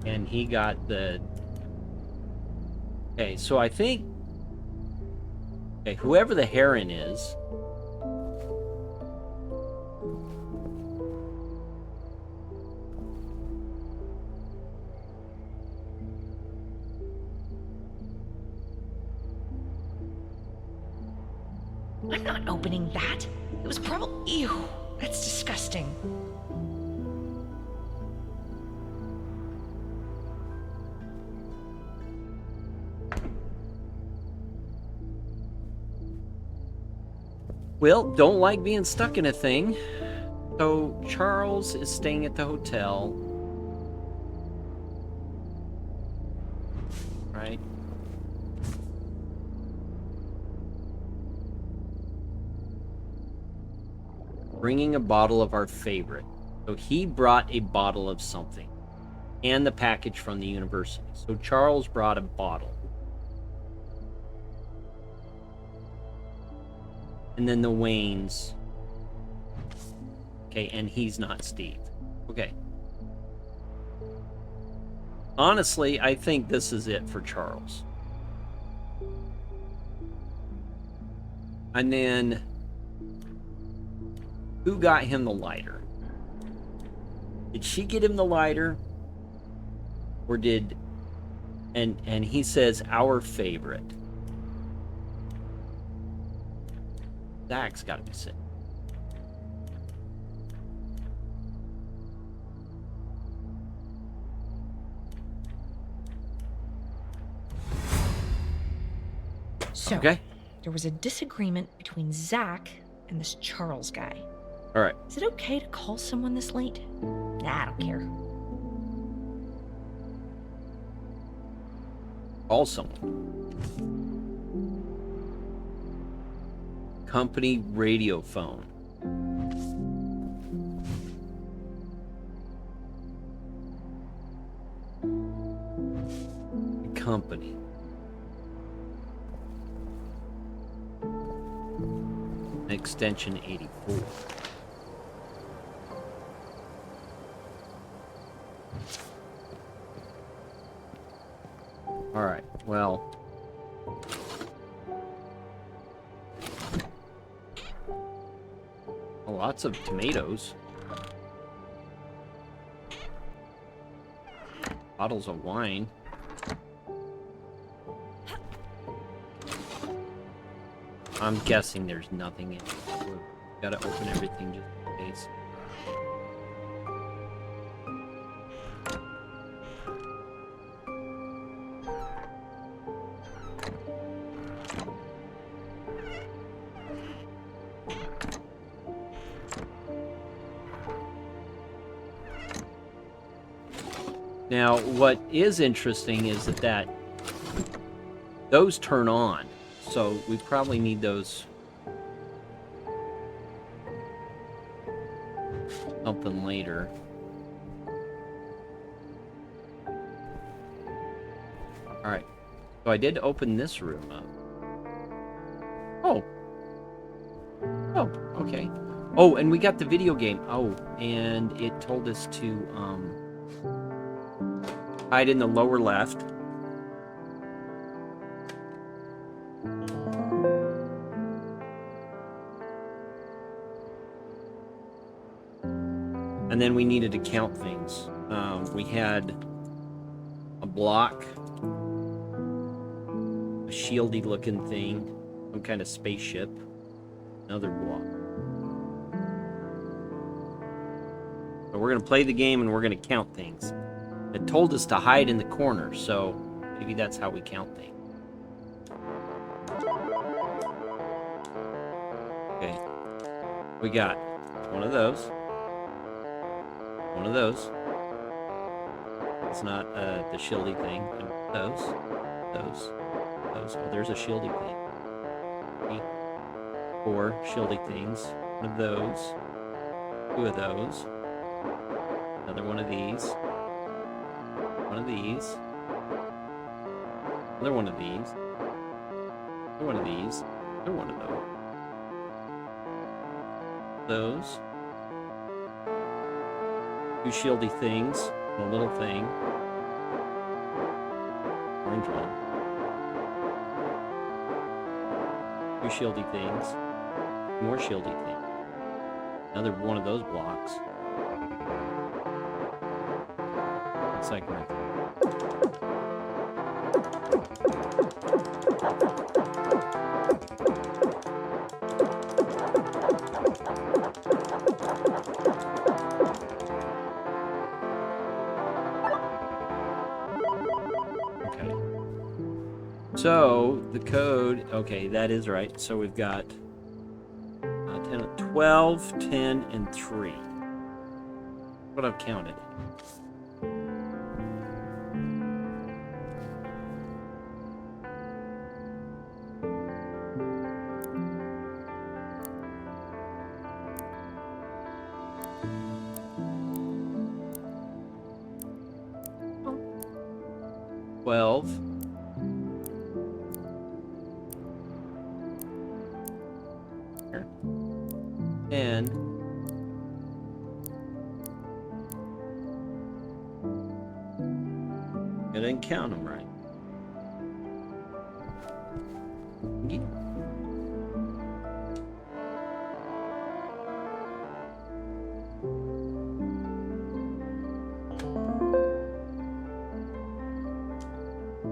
and he got the... Okay, so I think... Okay, whoever the Heron is... I'm not opening that. It was probably... Ew, that's disgusting. Well, don't like being stuck in a thing. So Charles is staying at the hotel. Right? Bringing a bottle of our favorite. So he brought a bottle of something. And the package from the university. So Charles brought a bottle. And then the Waynes. Okay, and he's not Steve. Okay. Honestly, I think this is it for Charles. And then, who got him the lighter? Did she get him the lighter? Or did... And he says, our favorite. Zach's got to be sick. So, Okay. there was a disagreement between Zach and this Charles guy. All right. Is it okay to call someone this late? Nah, I don't care. Call someone. Company radio phone. Company. Extension 84. All right. Well, lots of tomatoes. Bottles of wine. I'm guessing there's nothing in it. We've got to open everything just in case. Now, what is interesting is that those turn on, so we probably need those something later. All right, so I did open this room up. Oh, okay. Oh, and we got the video game. Oh, and it told us to hide in the lower left. And then we needed to count things. We had a block, a shieldy looking thing, some kind of spaceship, another block. So we're going to play the game and we're going to count things. It told us to hide in the corner, so maybe that's how we count things. Okay. We got one of those. One of those. It's not the shieldy thing. Those. Oh, there's a shieldy thing. 3, 4 shieldy things. One of those. 2 of those. Another one of these. One of these. Another one of these. Another one of these. Another one of those. Those. 2 shieldy things. And a little thing. Orange one. 2 shieldy things. More shieldy things. Another one of those blocks. Looks like right there. So the code, okay, that is right. So we've got 10, 12, 10, and 3. What I've counted. Twelve. Here. 10. I didn't count them right. Yeah.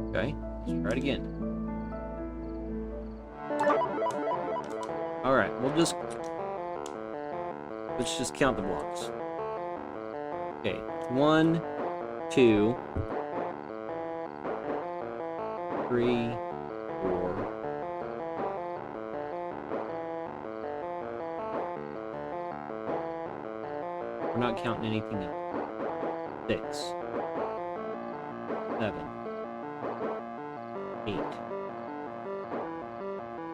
Okay, let's try it again. All right, let's just count the blocks. Okay, 1, 2, 3, 4. We're not counting anything else. 6, 7, 8,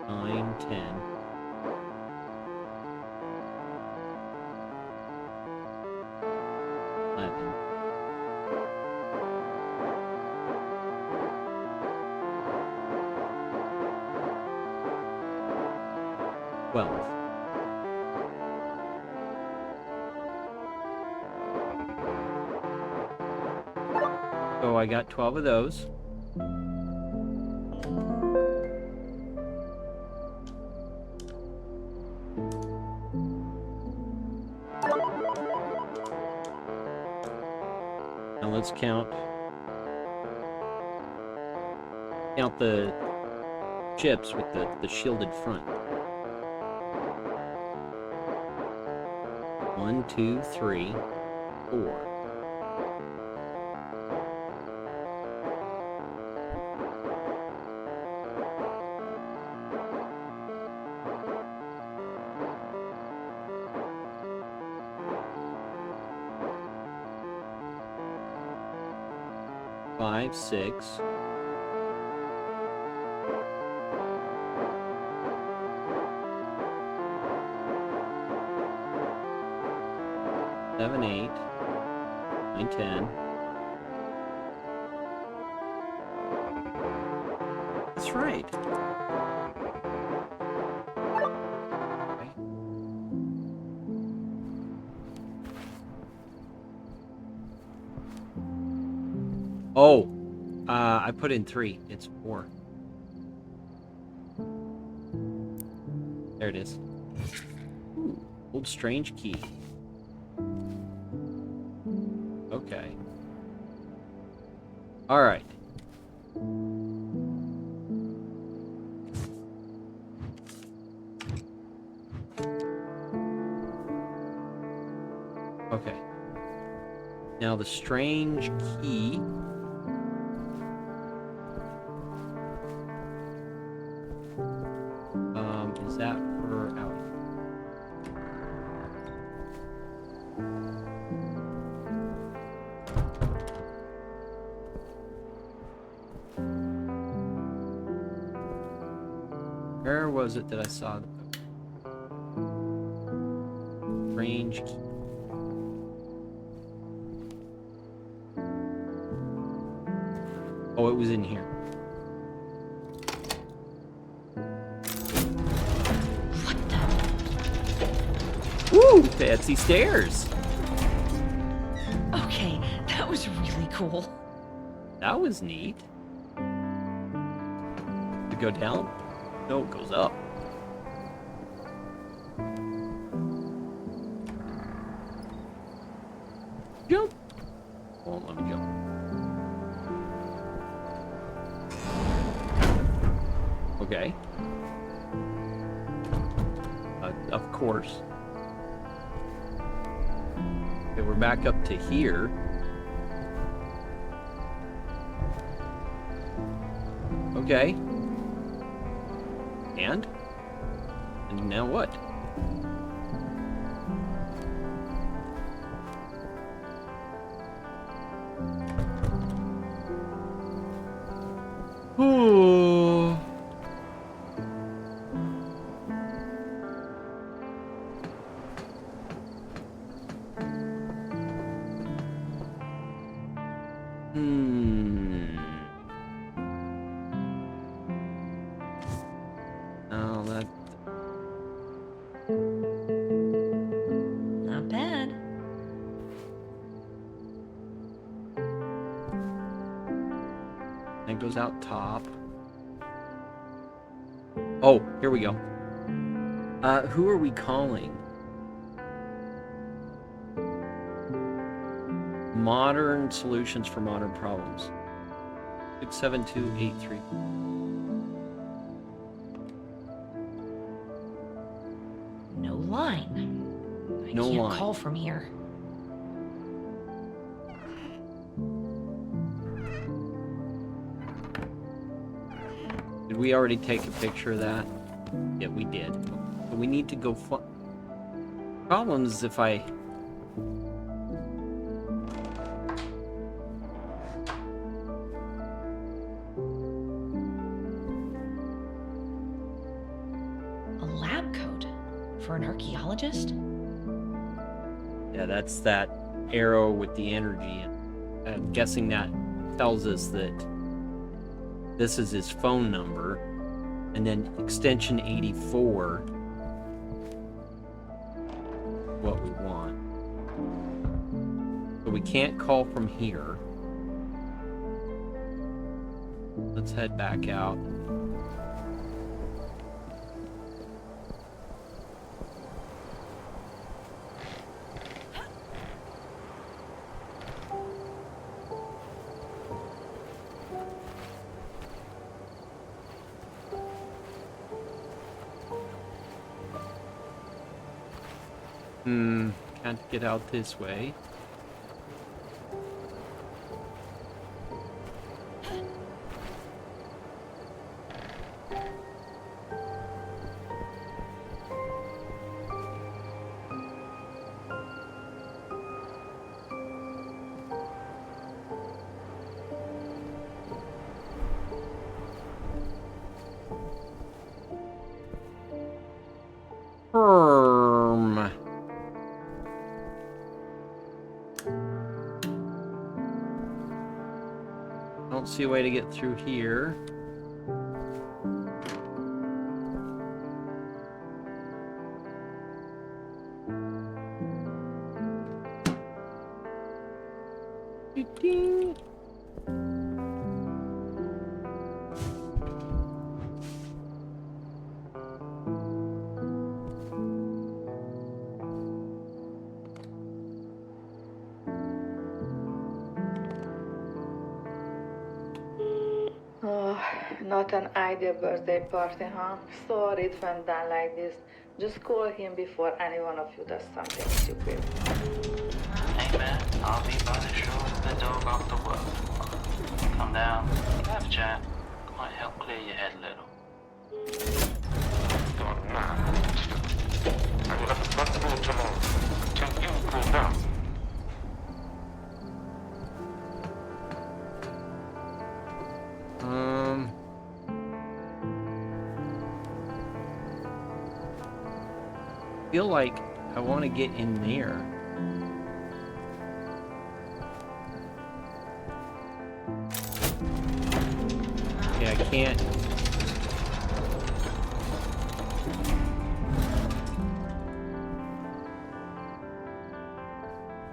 9, 10. 11. 12. So I got 12 of those. Now let's count the chips with the shielded front. 1, 2, 3, 4. Five, 6. 7, 8, 9, 10. That's right. Okay. Oh, I put in 3. It's 4. There it is. Ooh, old strange key. Okay. All right. Okay. Now the strange key. Is that for out? Where was it that I saw the strange key? Oh, it was in here. Woo! Fancy stairs! Okay, that was really cool. That was neat. To go down? No, it goes up. Jump! Won't let me jump. Okay. Of course. Okay, we're back up to here. Okay. And? And now what? Oh. Oh, that. Not bad. That goes out top. Oh, here we go. Who are we calling? Modern solutions for modern problems. 67283. No line. I No can't line. call from here. Did we already take a picture of that? Yeah, we did. But we need to go Problem is if I... A lab coat? For an archaeologist? Yeah, that's that arrow with the energy. I'm guessing that tells us that this is his phone number. And then extension 84. What we want. So we can't call from here. Let's head back out. Can't get out this way. Don't see a way to get through here. Ding. Oh, not an ideal birthday party, huh? Sorry it went down like this. Just call him before any one of you does something stupid. Hey man, I'll be by the shore with the dog off the work tomorrow. Come down, have a chat. Might help clear your head a little. Gone mad. I will have the front door tomorrow. Until you pull down. Feel like I want to get in there. Yeah, I can't.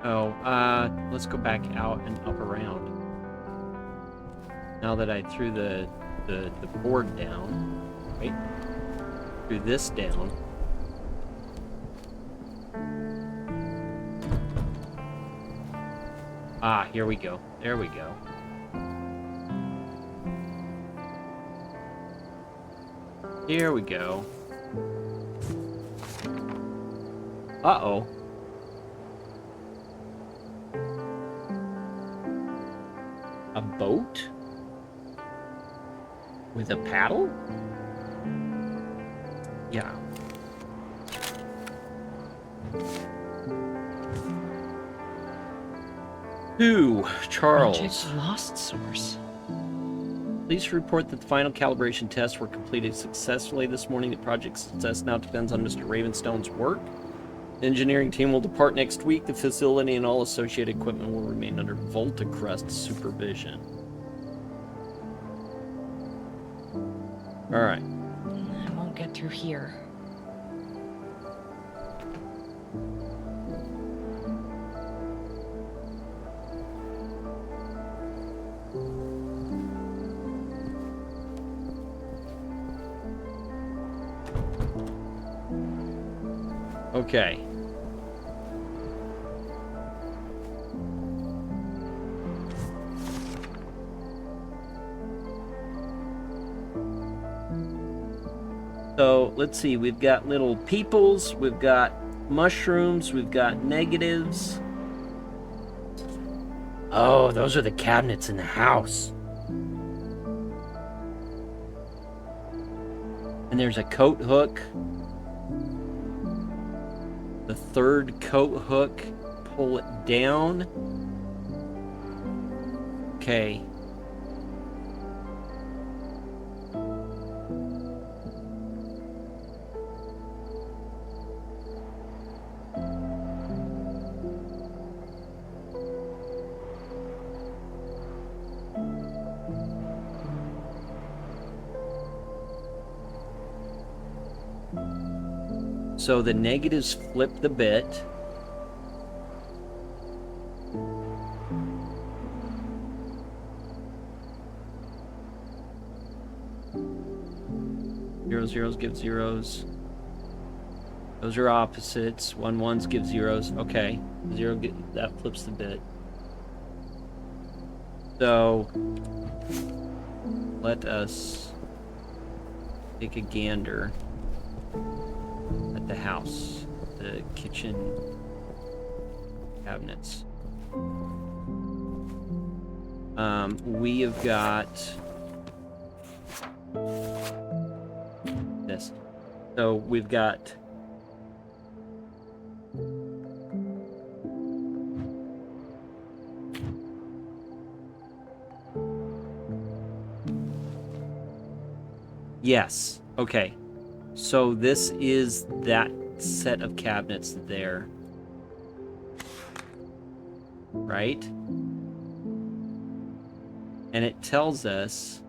Oh, let's go back out and up around. Now that I threw the board down, right? Threw this down. Ah, here we go. There we go. Here we go. Uh-oh. A boat? With a paddle? Yeah. Who? Charles. Project Lost Source. Please report that the final calibration tests were completed successfully this morning. The project's success now depends on Mr. Ravenstone's work. The engineering team will depart next week. The facility and all associated equipment will remain under Voltacrust supervision. Alright. I won't get through here. Okay. So, let's see. We've got little peoples, we've got mushrooms, we've got negatives. Oh, those are the cabinets in the house. And there's a coat hook. The third coat hook, pull it down. Okay. So the negatives flip the bit. Zeros give zeros. Those are opposites. Ones give zeros. Okay. That flips the bit. So let us take a gander at the house, the kitchen cabinets. We have got this. So we've got yes. Okay. So this is that set of cabinets there. Right? And it tells us,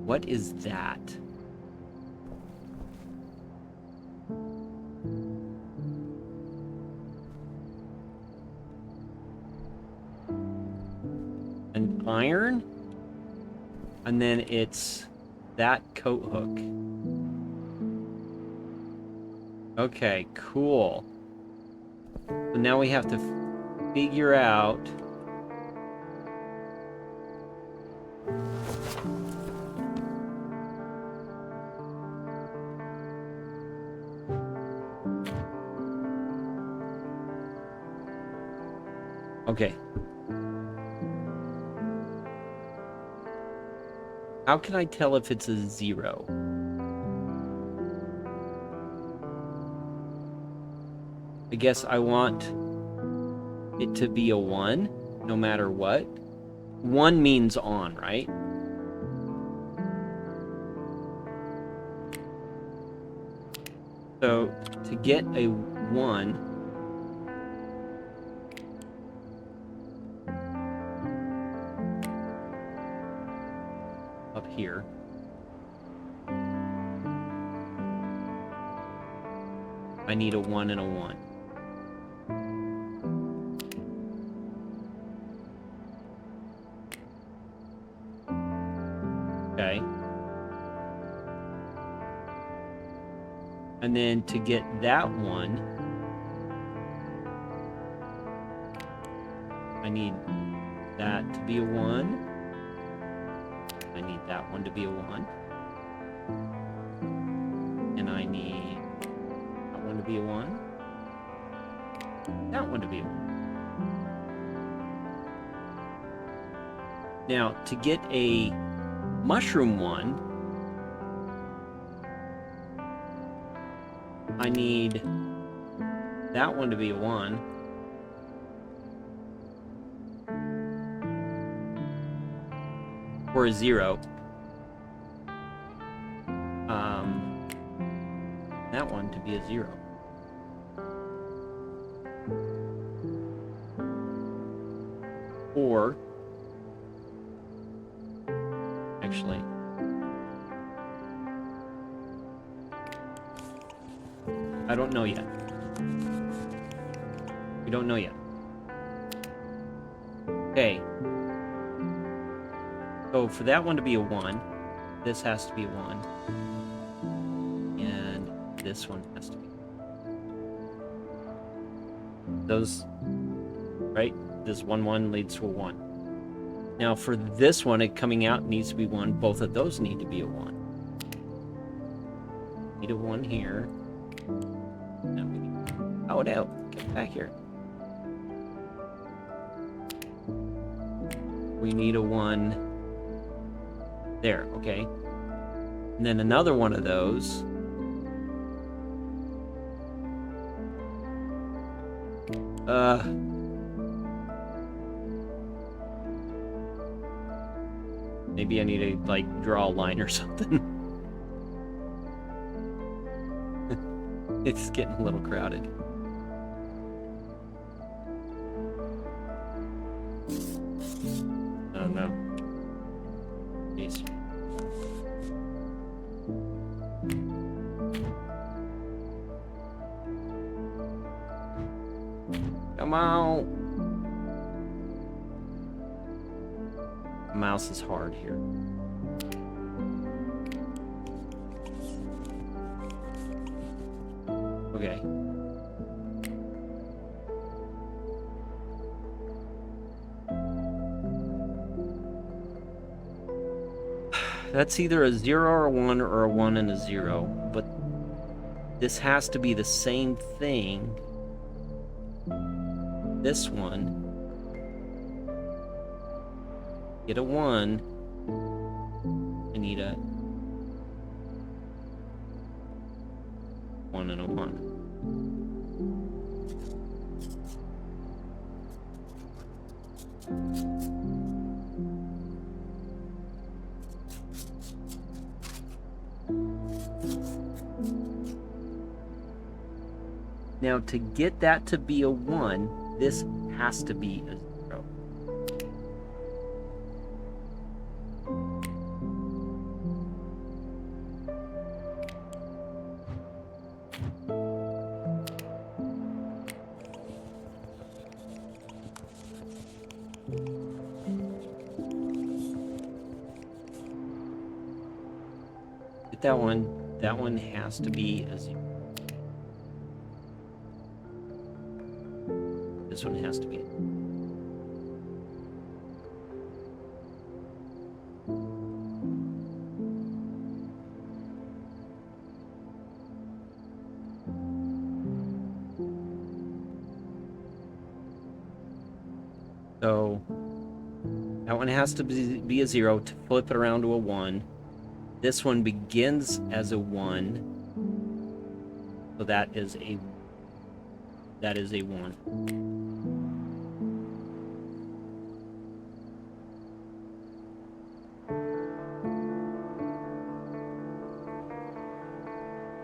what is that? An iron? And then it's that coat hook. Okay, cool. So now we have to figure out okay. How can I tell if it's a 0? I guess I want it to be a 1, no matter what. 1 means on, right? So, to get a 1... up here. I need a 1 and a 1. Okay. And then to get that one, I need that to be a 1. I need that one to be a 1. And I need that one to be a 1. That one to be a 1. Now, to get a mushroom one, I need that one to be a 1. Or a 0. That one to be a 0. Or, actually, I don't know yet. We don't know yet. Okay. So for that one to be a 1, this has to be a 1. And this one has to be. Those, right? This 1, 1 leads to a 1. Now for this one, it coming out needs to be 1. Both of those need to be a 1. Need a 1 here. Now we need... Oh no, get back here. We need a 1 there, okay. And then another one of those. Maybe I need to, like, draw a line or something. It's getting a little crowded. Oh no. Jeez. Come on. Mouse is hard here. Okay. That's either a 0 or a 1 or a 1 and a 0, but this has to be the same thing. This one. Get a 1. I need a 1 and a 1. Now, to get that to be a 1, this has to be a 0. Get that one. That one has to be a 0. This one has to be. So that one has to be a 0 to flip it around to a 1. This one begins as a 1. So that is a 1.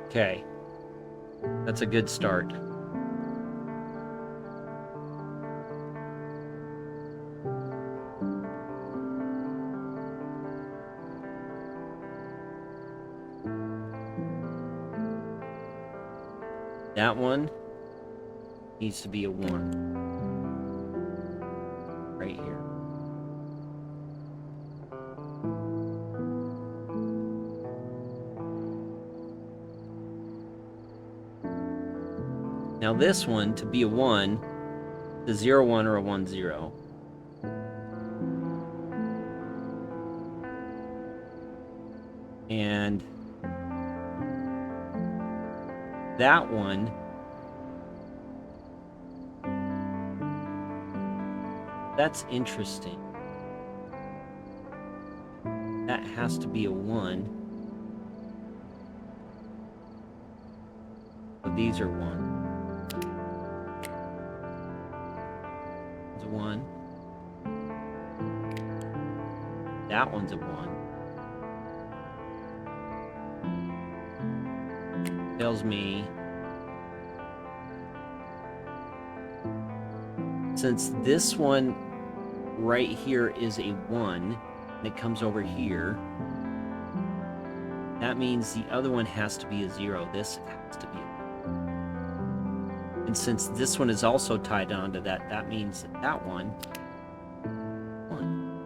Okay. That's a good start. That one needs to be a 1. Right here. Now this one, to be a 1, the 0, 1 or a 1, 0. And that one that's interesting. has to be a 1. So these are 1. It's a 1. That one's a 1. Tells me since this one right here is a 1 and it comes over here, that means the other one has to be a 0. This has to be a 1. And since this one is also tied onto that, that means that that one 1.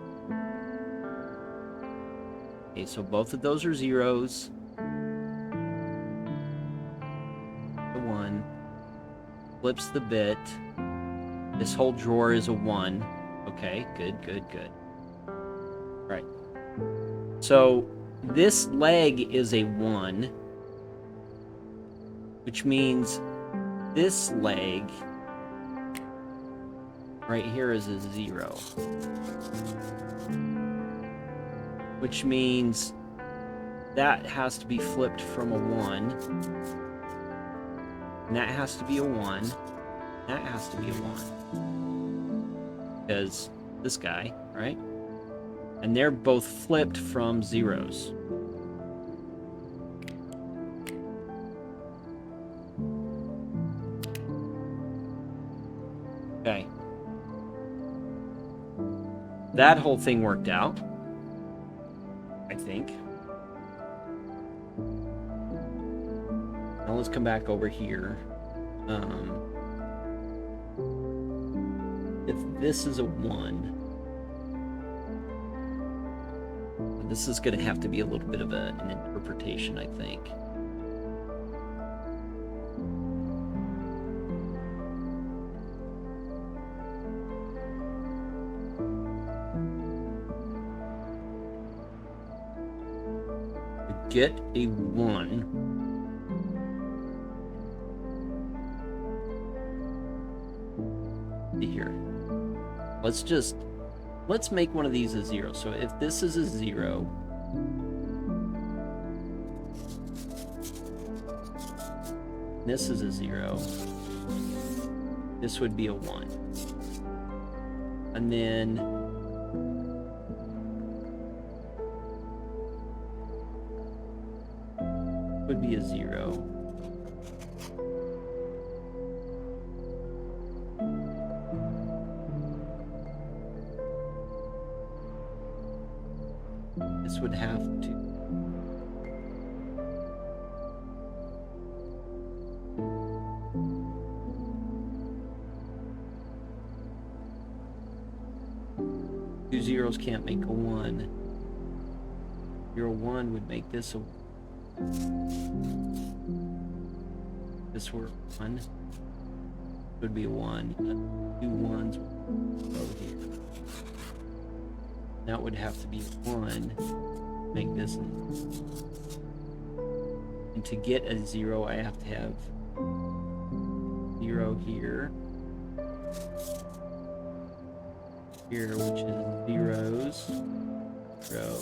Okay, so both of those are zeros. The 1 flips the bit. This whole drawer is a 1. Okay, good. Right. So this leg is a 1, which means this leg right here is a 0. Which means that has to be flipped from a 1. And that has to be a 1. That has to be a 1. Because this guy, right? And they're both flipped from zeros. Okay. That whole thing worked out, I think. Now let's come back over here. If this is a 1, this is going to have to be a little bit of an interpretation, I think. To get a 1, here. Let's make one of these a 0. So if this is a 0, this is a 0, this would be a 1. And then would be a 0. This would have to two zeros can't make a 1. 0, 1 would make this a, this were 1 would be a 1. 2 1s would go here. That would have to be 1. Make this. And to get a 0, I have to have 0 here. Here, which is zeros. 0.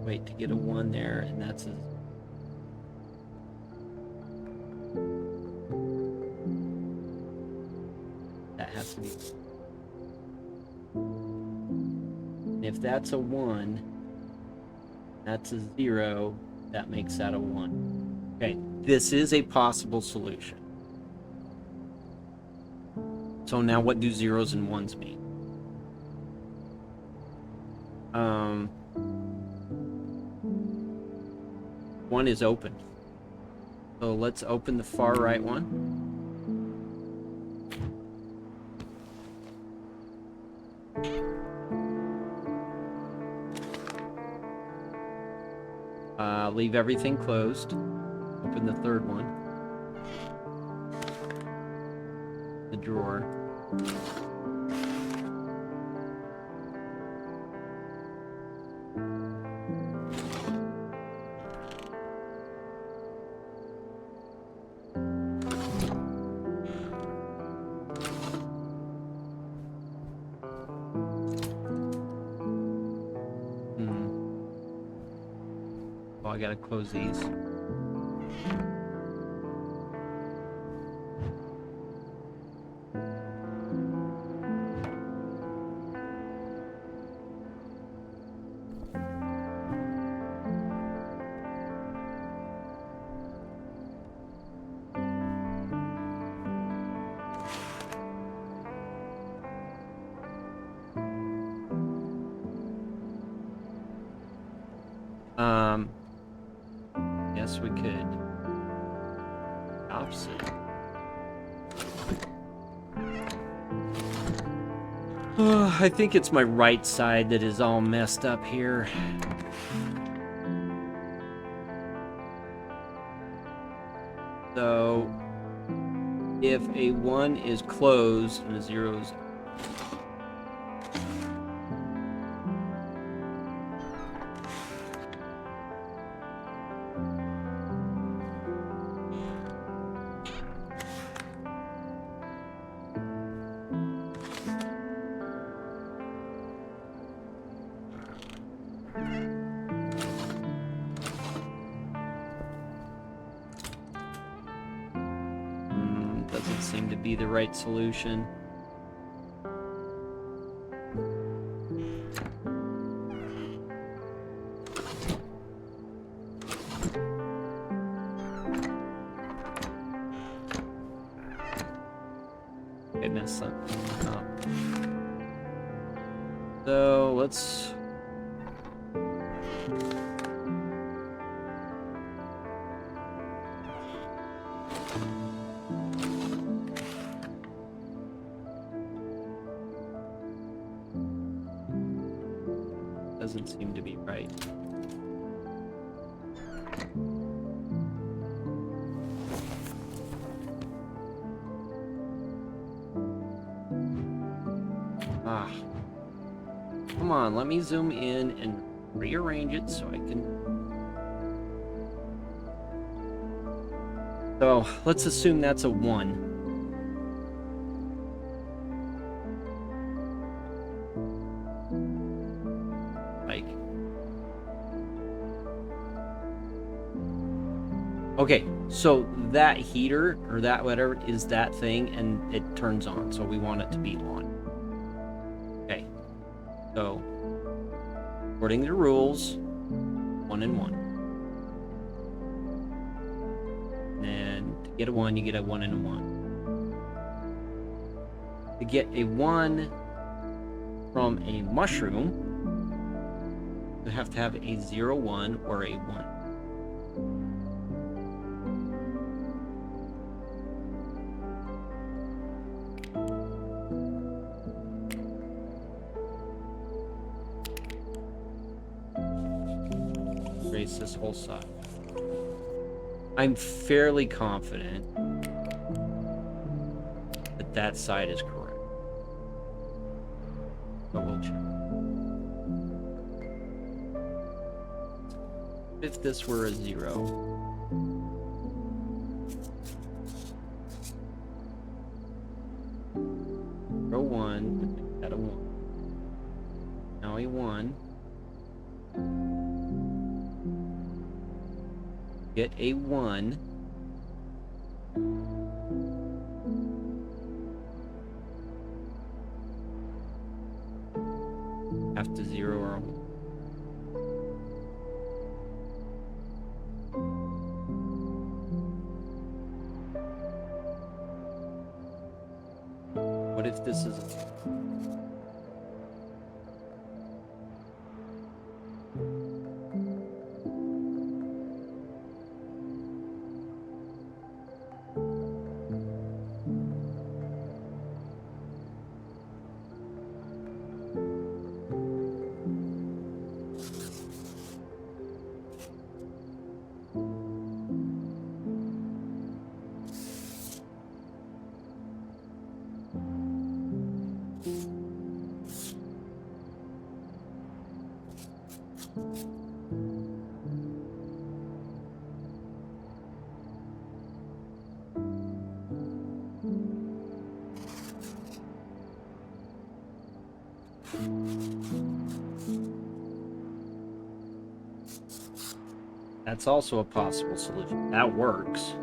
Wait, to get a 1 there, and that's a has to be. And if that's a 1, that's a 0, that makes that a 1. Okay, this is a possible solution. So now what do zeros and 1s mean? 1 is open. So let's open the far right one. Leave everything closed. Open the third one. The drawer. I gotta close these. Yes, we could. Opposite. I think it's my right side that is all messed up here. So, if a 1 is closed and a 0 is... doesn't seem to be the right solution. I messed something up. So let's... Doesn't seem to be right. Ah. Come on, let me zoom in and rearrange it so I can... So, let's assume that's a 1. Okay, so that heater, or that whatever, is that thing, and it turns on, so we want it to be on. Okay, so, according to the rules, 1 and 1. And to get a 1, you get a 1 and a 1. To get a 1 from a mushroom, you have to have a 0, 1, or a 1. Raise this whole side. I'm fairly confident that that side is correct. But we'll check. If this were a 0. Row 1, at a 1. Now a 1. Get a 1. Have to 0 or a 1. What if this is a... That's also a possible solution. That works.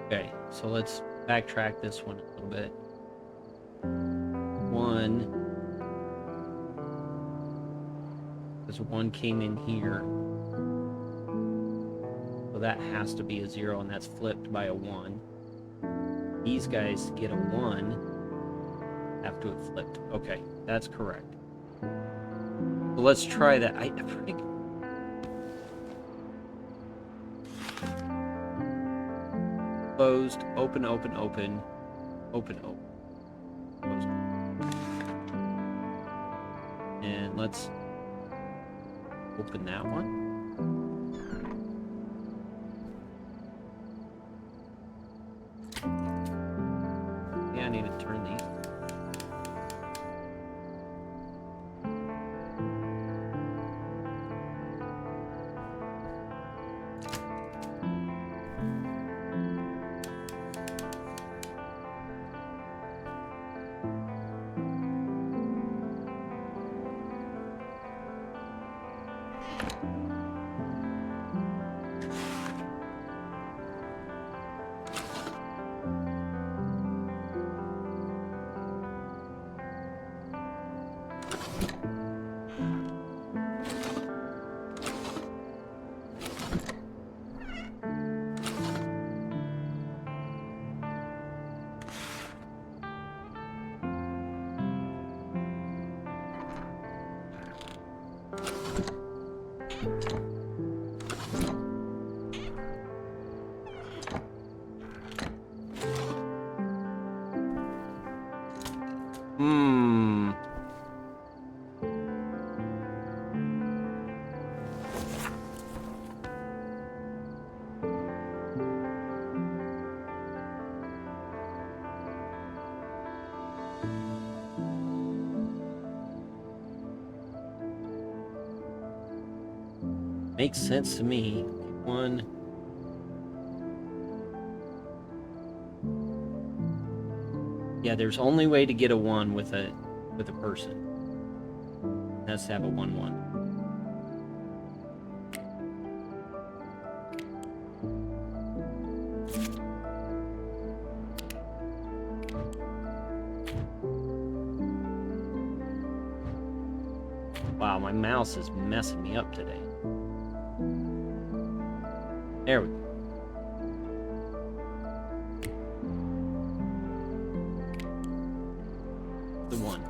Okay, so let's backtrack this one a little bit. 1, because 1 came in here. So that has to be a 0, and that's flipped by a 1. These guys get a 1 after it flipped. Okay, that's correct. So let's try that. I think closed, open, open, open, open, open, closed. And let's open that one. Yeah, I need to turn these. Makes sense to me. 1. Yeah, there's only way to get a 1 with a person. It has to have a 1-1. Wow, my mouse is messing me up today. There we go. The 1.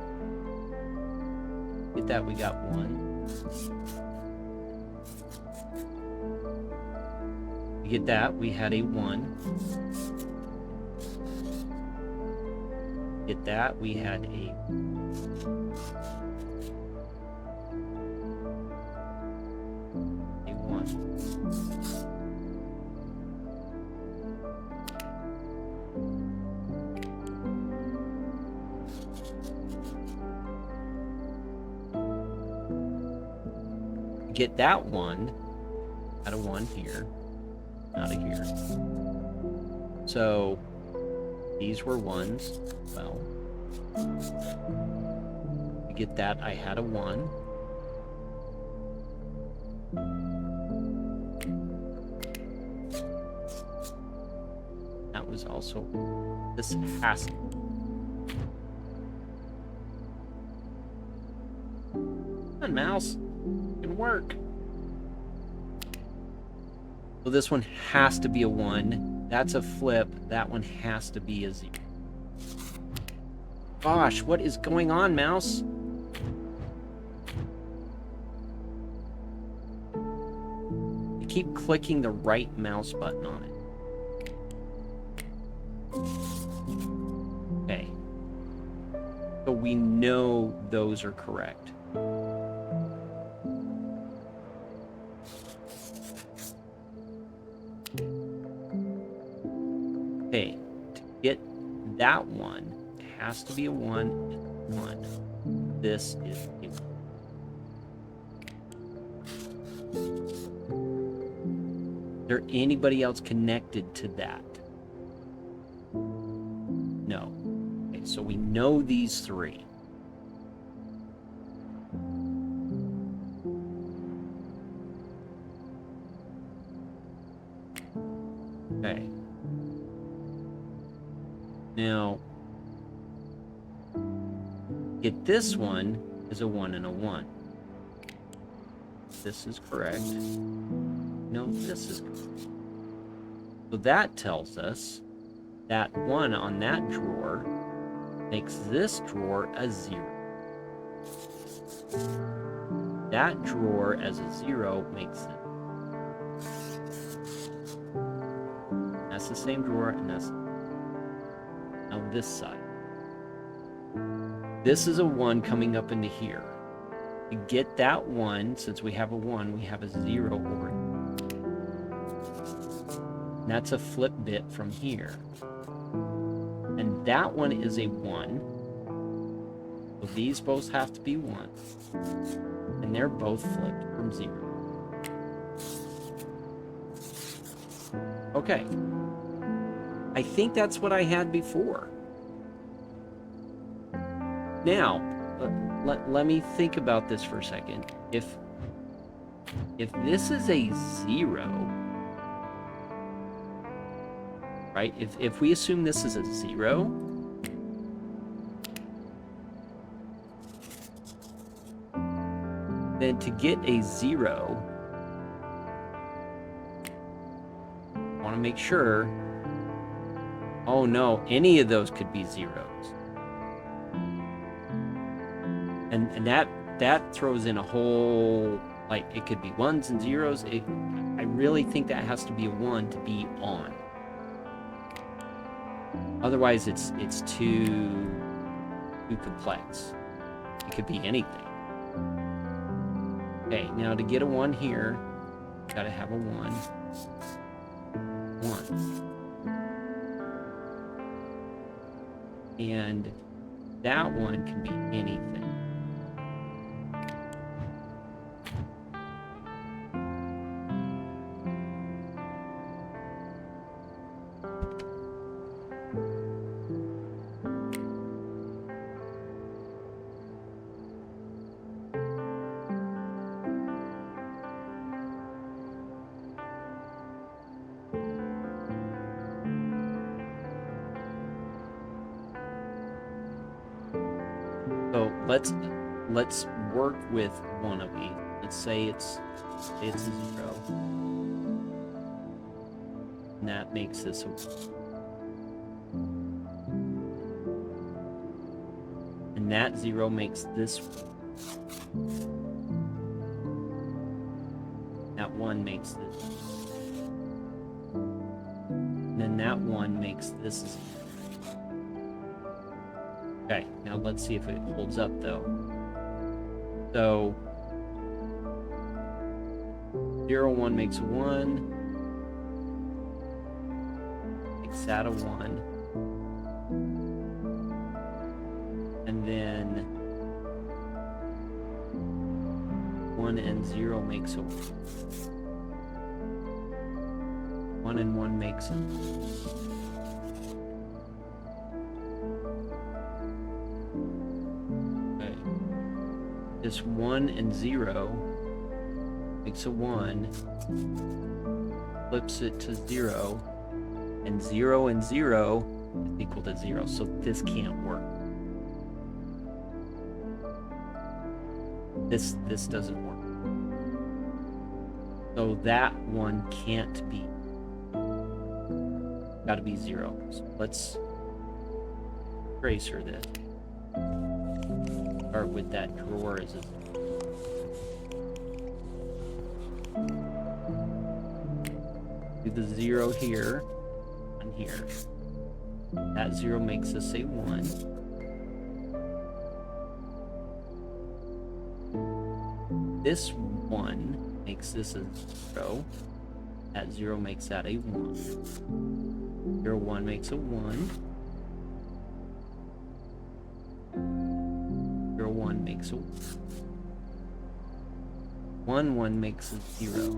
Get that, we got 1. We get that, we had a 1. Get that, we had a 1. Get that 1, add a 1 here, out of here. So these were 1s. Well, to get that, I had a 1. That was also, this has to. Come on, mouse. Can work. So this one has to be a 1. That's a flip. That one has to be a 0. Gosh, what is going on, mouse? You keep clicking the right mouse button on it. Okay. So we know those are correct. Okay, to get that 1, it has to be a 1 and 1. This is a 1. Is there anybody else connected to that? No. Okay, so we know these three. Okay. Now, get this one is a 1 and a 1. This is correct. No, this is correct. So that tells us that 1 on that drawer makes this drawer a 0. That drawer as a 0 makes it. That's the same drawer, and that's now this side. This is a 1 coming up into here. To get that 1, since we have a 1, we have a 0 over here. And that's a flip bit from here. And that one is a 1. So these both have to be 1. And they're both flipped from 0. Okay. I think that's what I had before. Now, let me think about this for a second. If this is a 0, right? If we assume this is a 0, then to get a 0, I want to make sure. Oh no, any of those could be 0s. And that throws in a whole, like, it could be 1s and 0s. I really think that has to be a 1 to be on. Otherwise, it's too complex. It could be anything. Okay, now to get a 1 here, gotta have a 1. 1. And that one can be anything. So let's work with one of these. Let's say it's a 0. And that makes this a 1. And that 0 makes this 1. That 1 makes this. And then that 1 makes this 0. Okay, now let's see if it holds up though. So 0, 1 makes a 1. Makes that a 1. And then 1 and 0 makes a 1. 1 and 1 makes a 1. This 1 and 0 makes a 1, flips it to 0, and 0 and 0 is equal to 0, so this can't work. This doesn't work. So that one can't be. Gotta be 0. So let's tracer this. Start with that drawer as a 0. Do the 0 here and here. That 0 makes us a 1. This 1 makes this a 0. That 0 makes that a 1. 0, 1 makes a 1. 0, 1 makes a 1. 1, 1 makes a 0.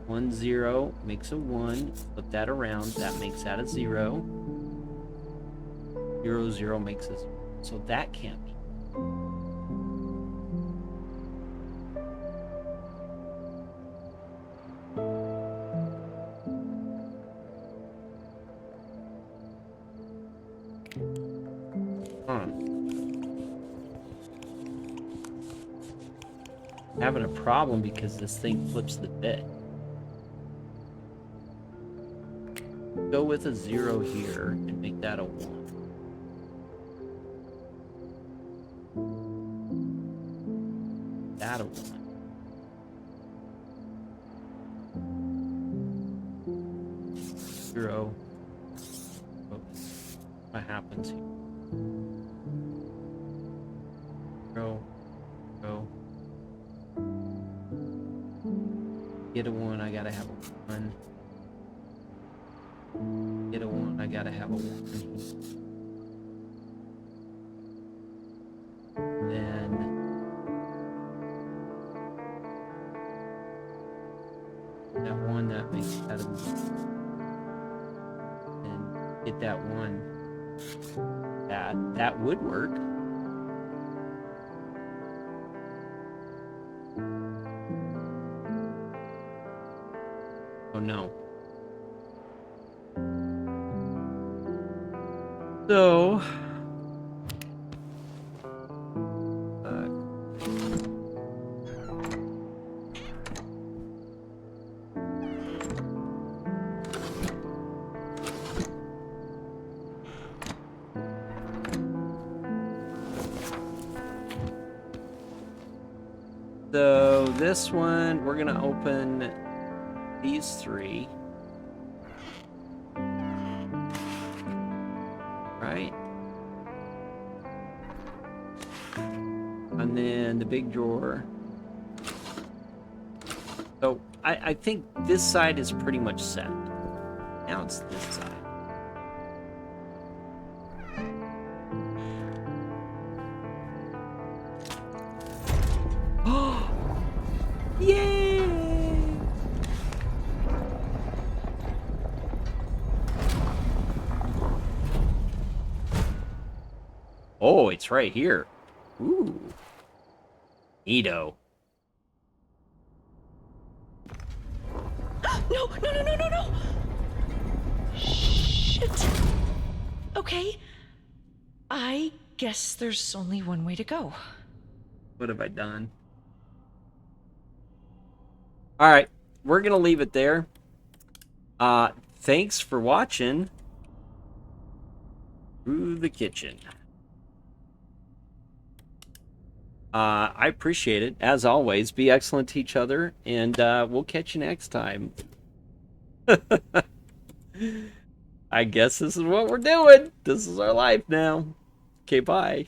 1, 0 makes a 1. Flip that around. That makes that a 0. 0, 0 makes a 0. So that can't be. Having a problem because this thing flips the bit. Go with a 0 here and make that a 1. That a 1. 0. What happens here? 0. 0. Get a 1, I gotta have a 1. Get a 1, I gotta have a 1. Then that 1, that makes that a 1. And get that 1. That would work. Oh no. So this one, we're gonna open these 3. Right? And then the big drawer. So I think this side is pretty much set. Now it's this side. Oh! Yay! Oh, it's right here. Ooh. Neato. No. Shit. Okay. I guess there's only one way to go. What have I done? All right, we're gonna leave it there. Thanks for watching Through the Kitchen. I appreciate it. As always, be excellent to each other, and we'll catch you next time. I guess this is what we're doing. This is our life now. Okay, bye.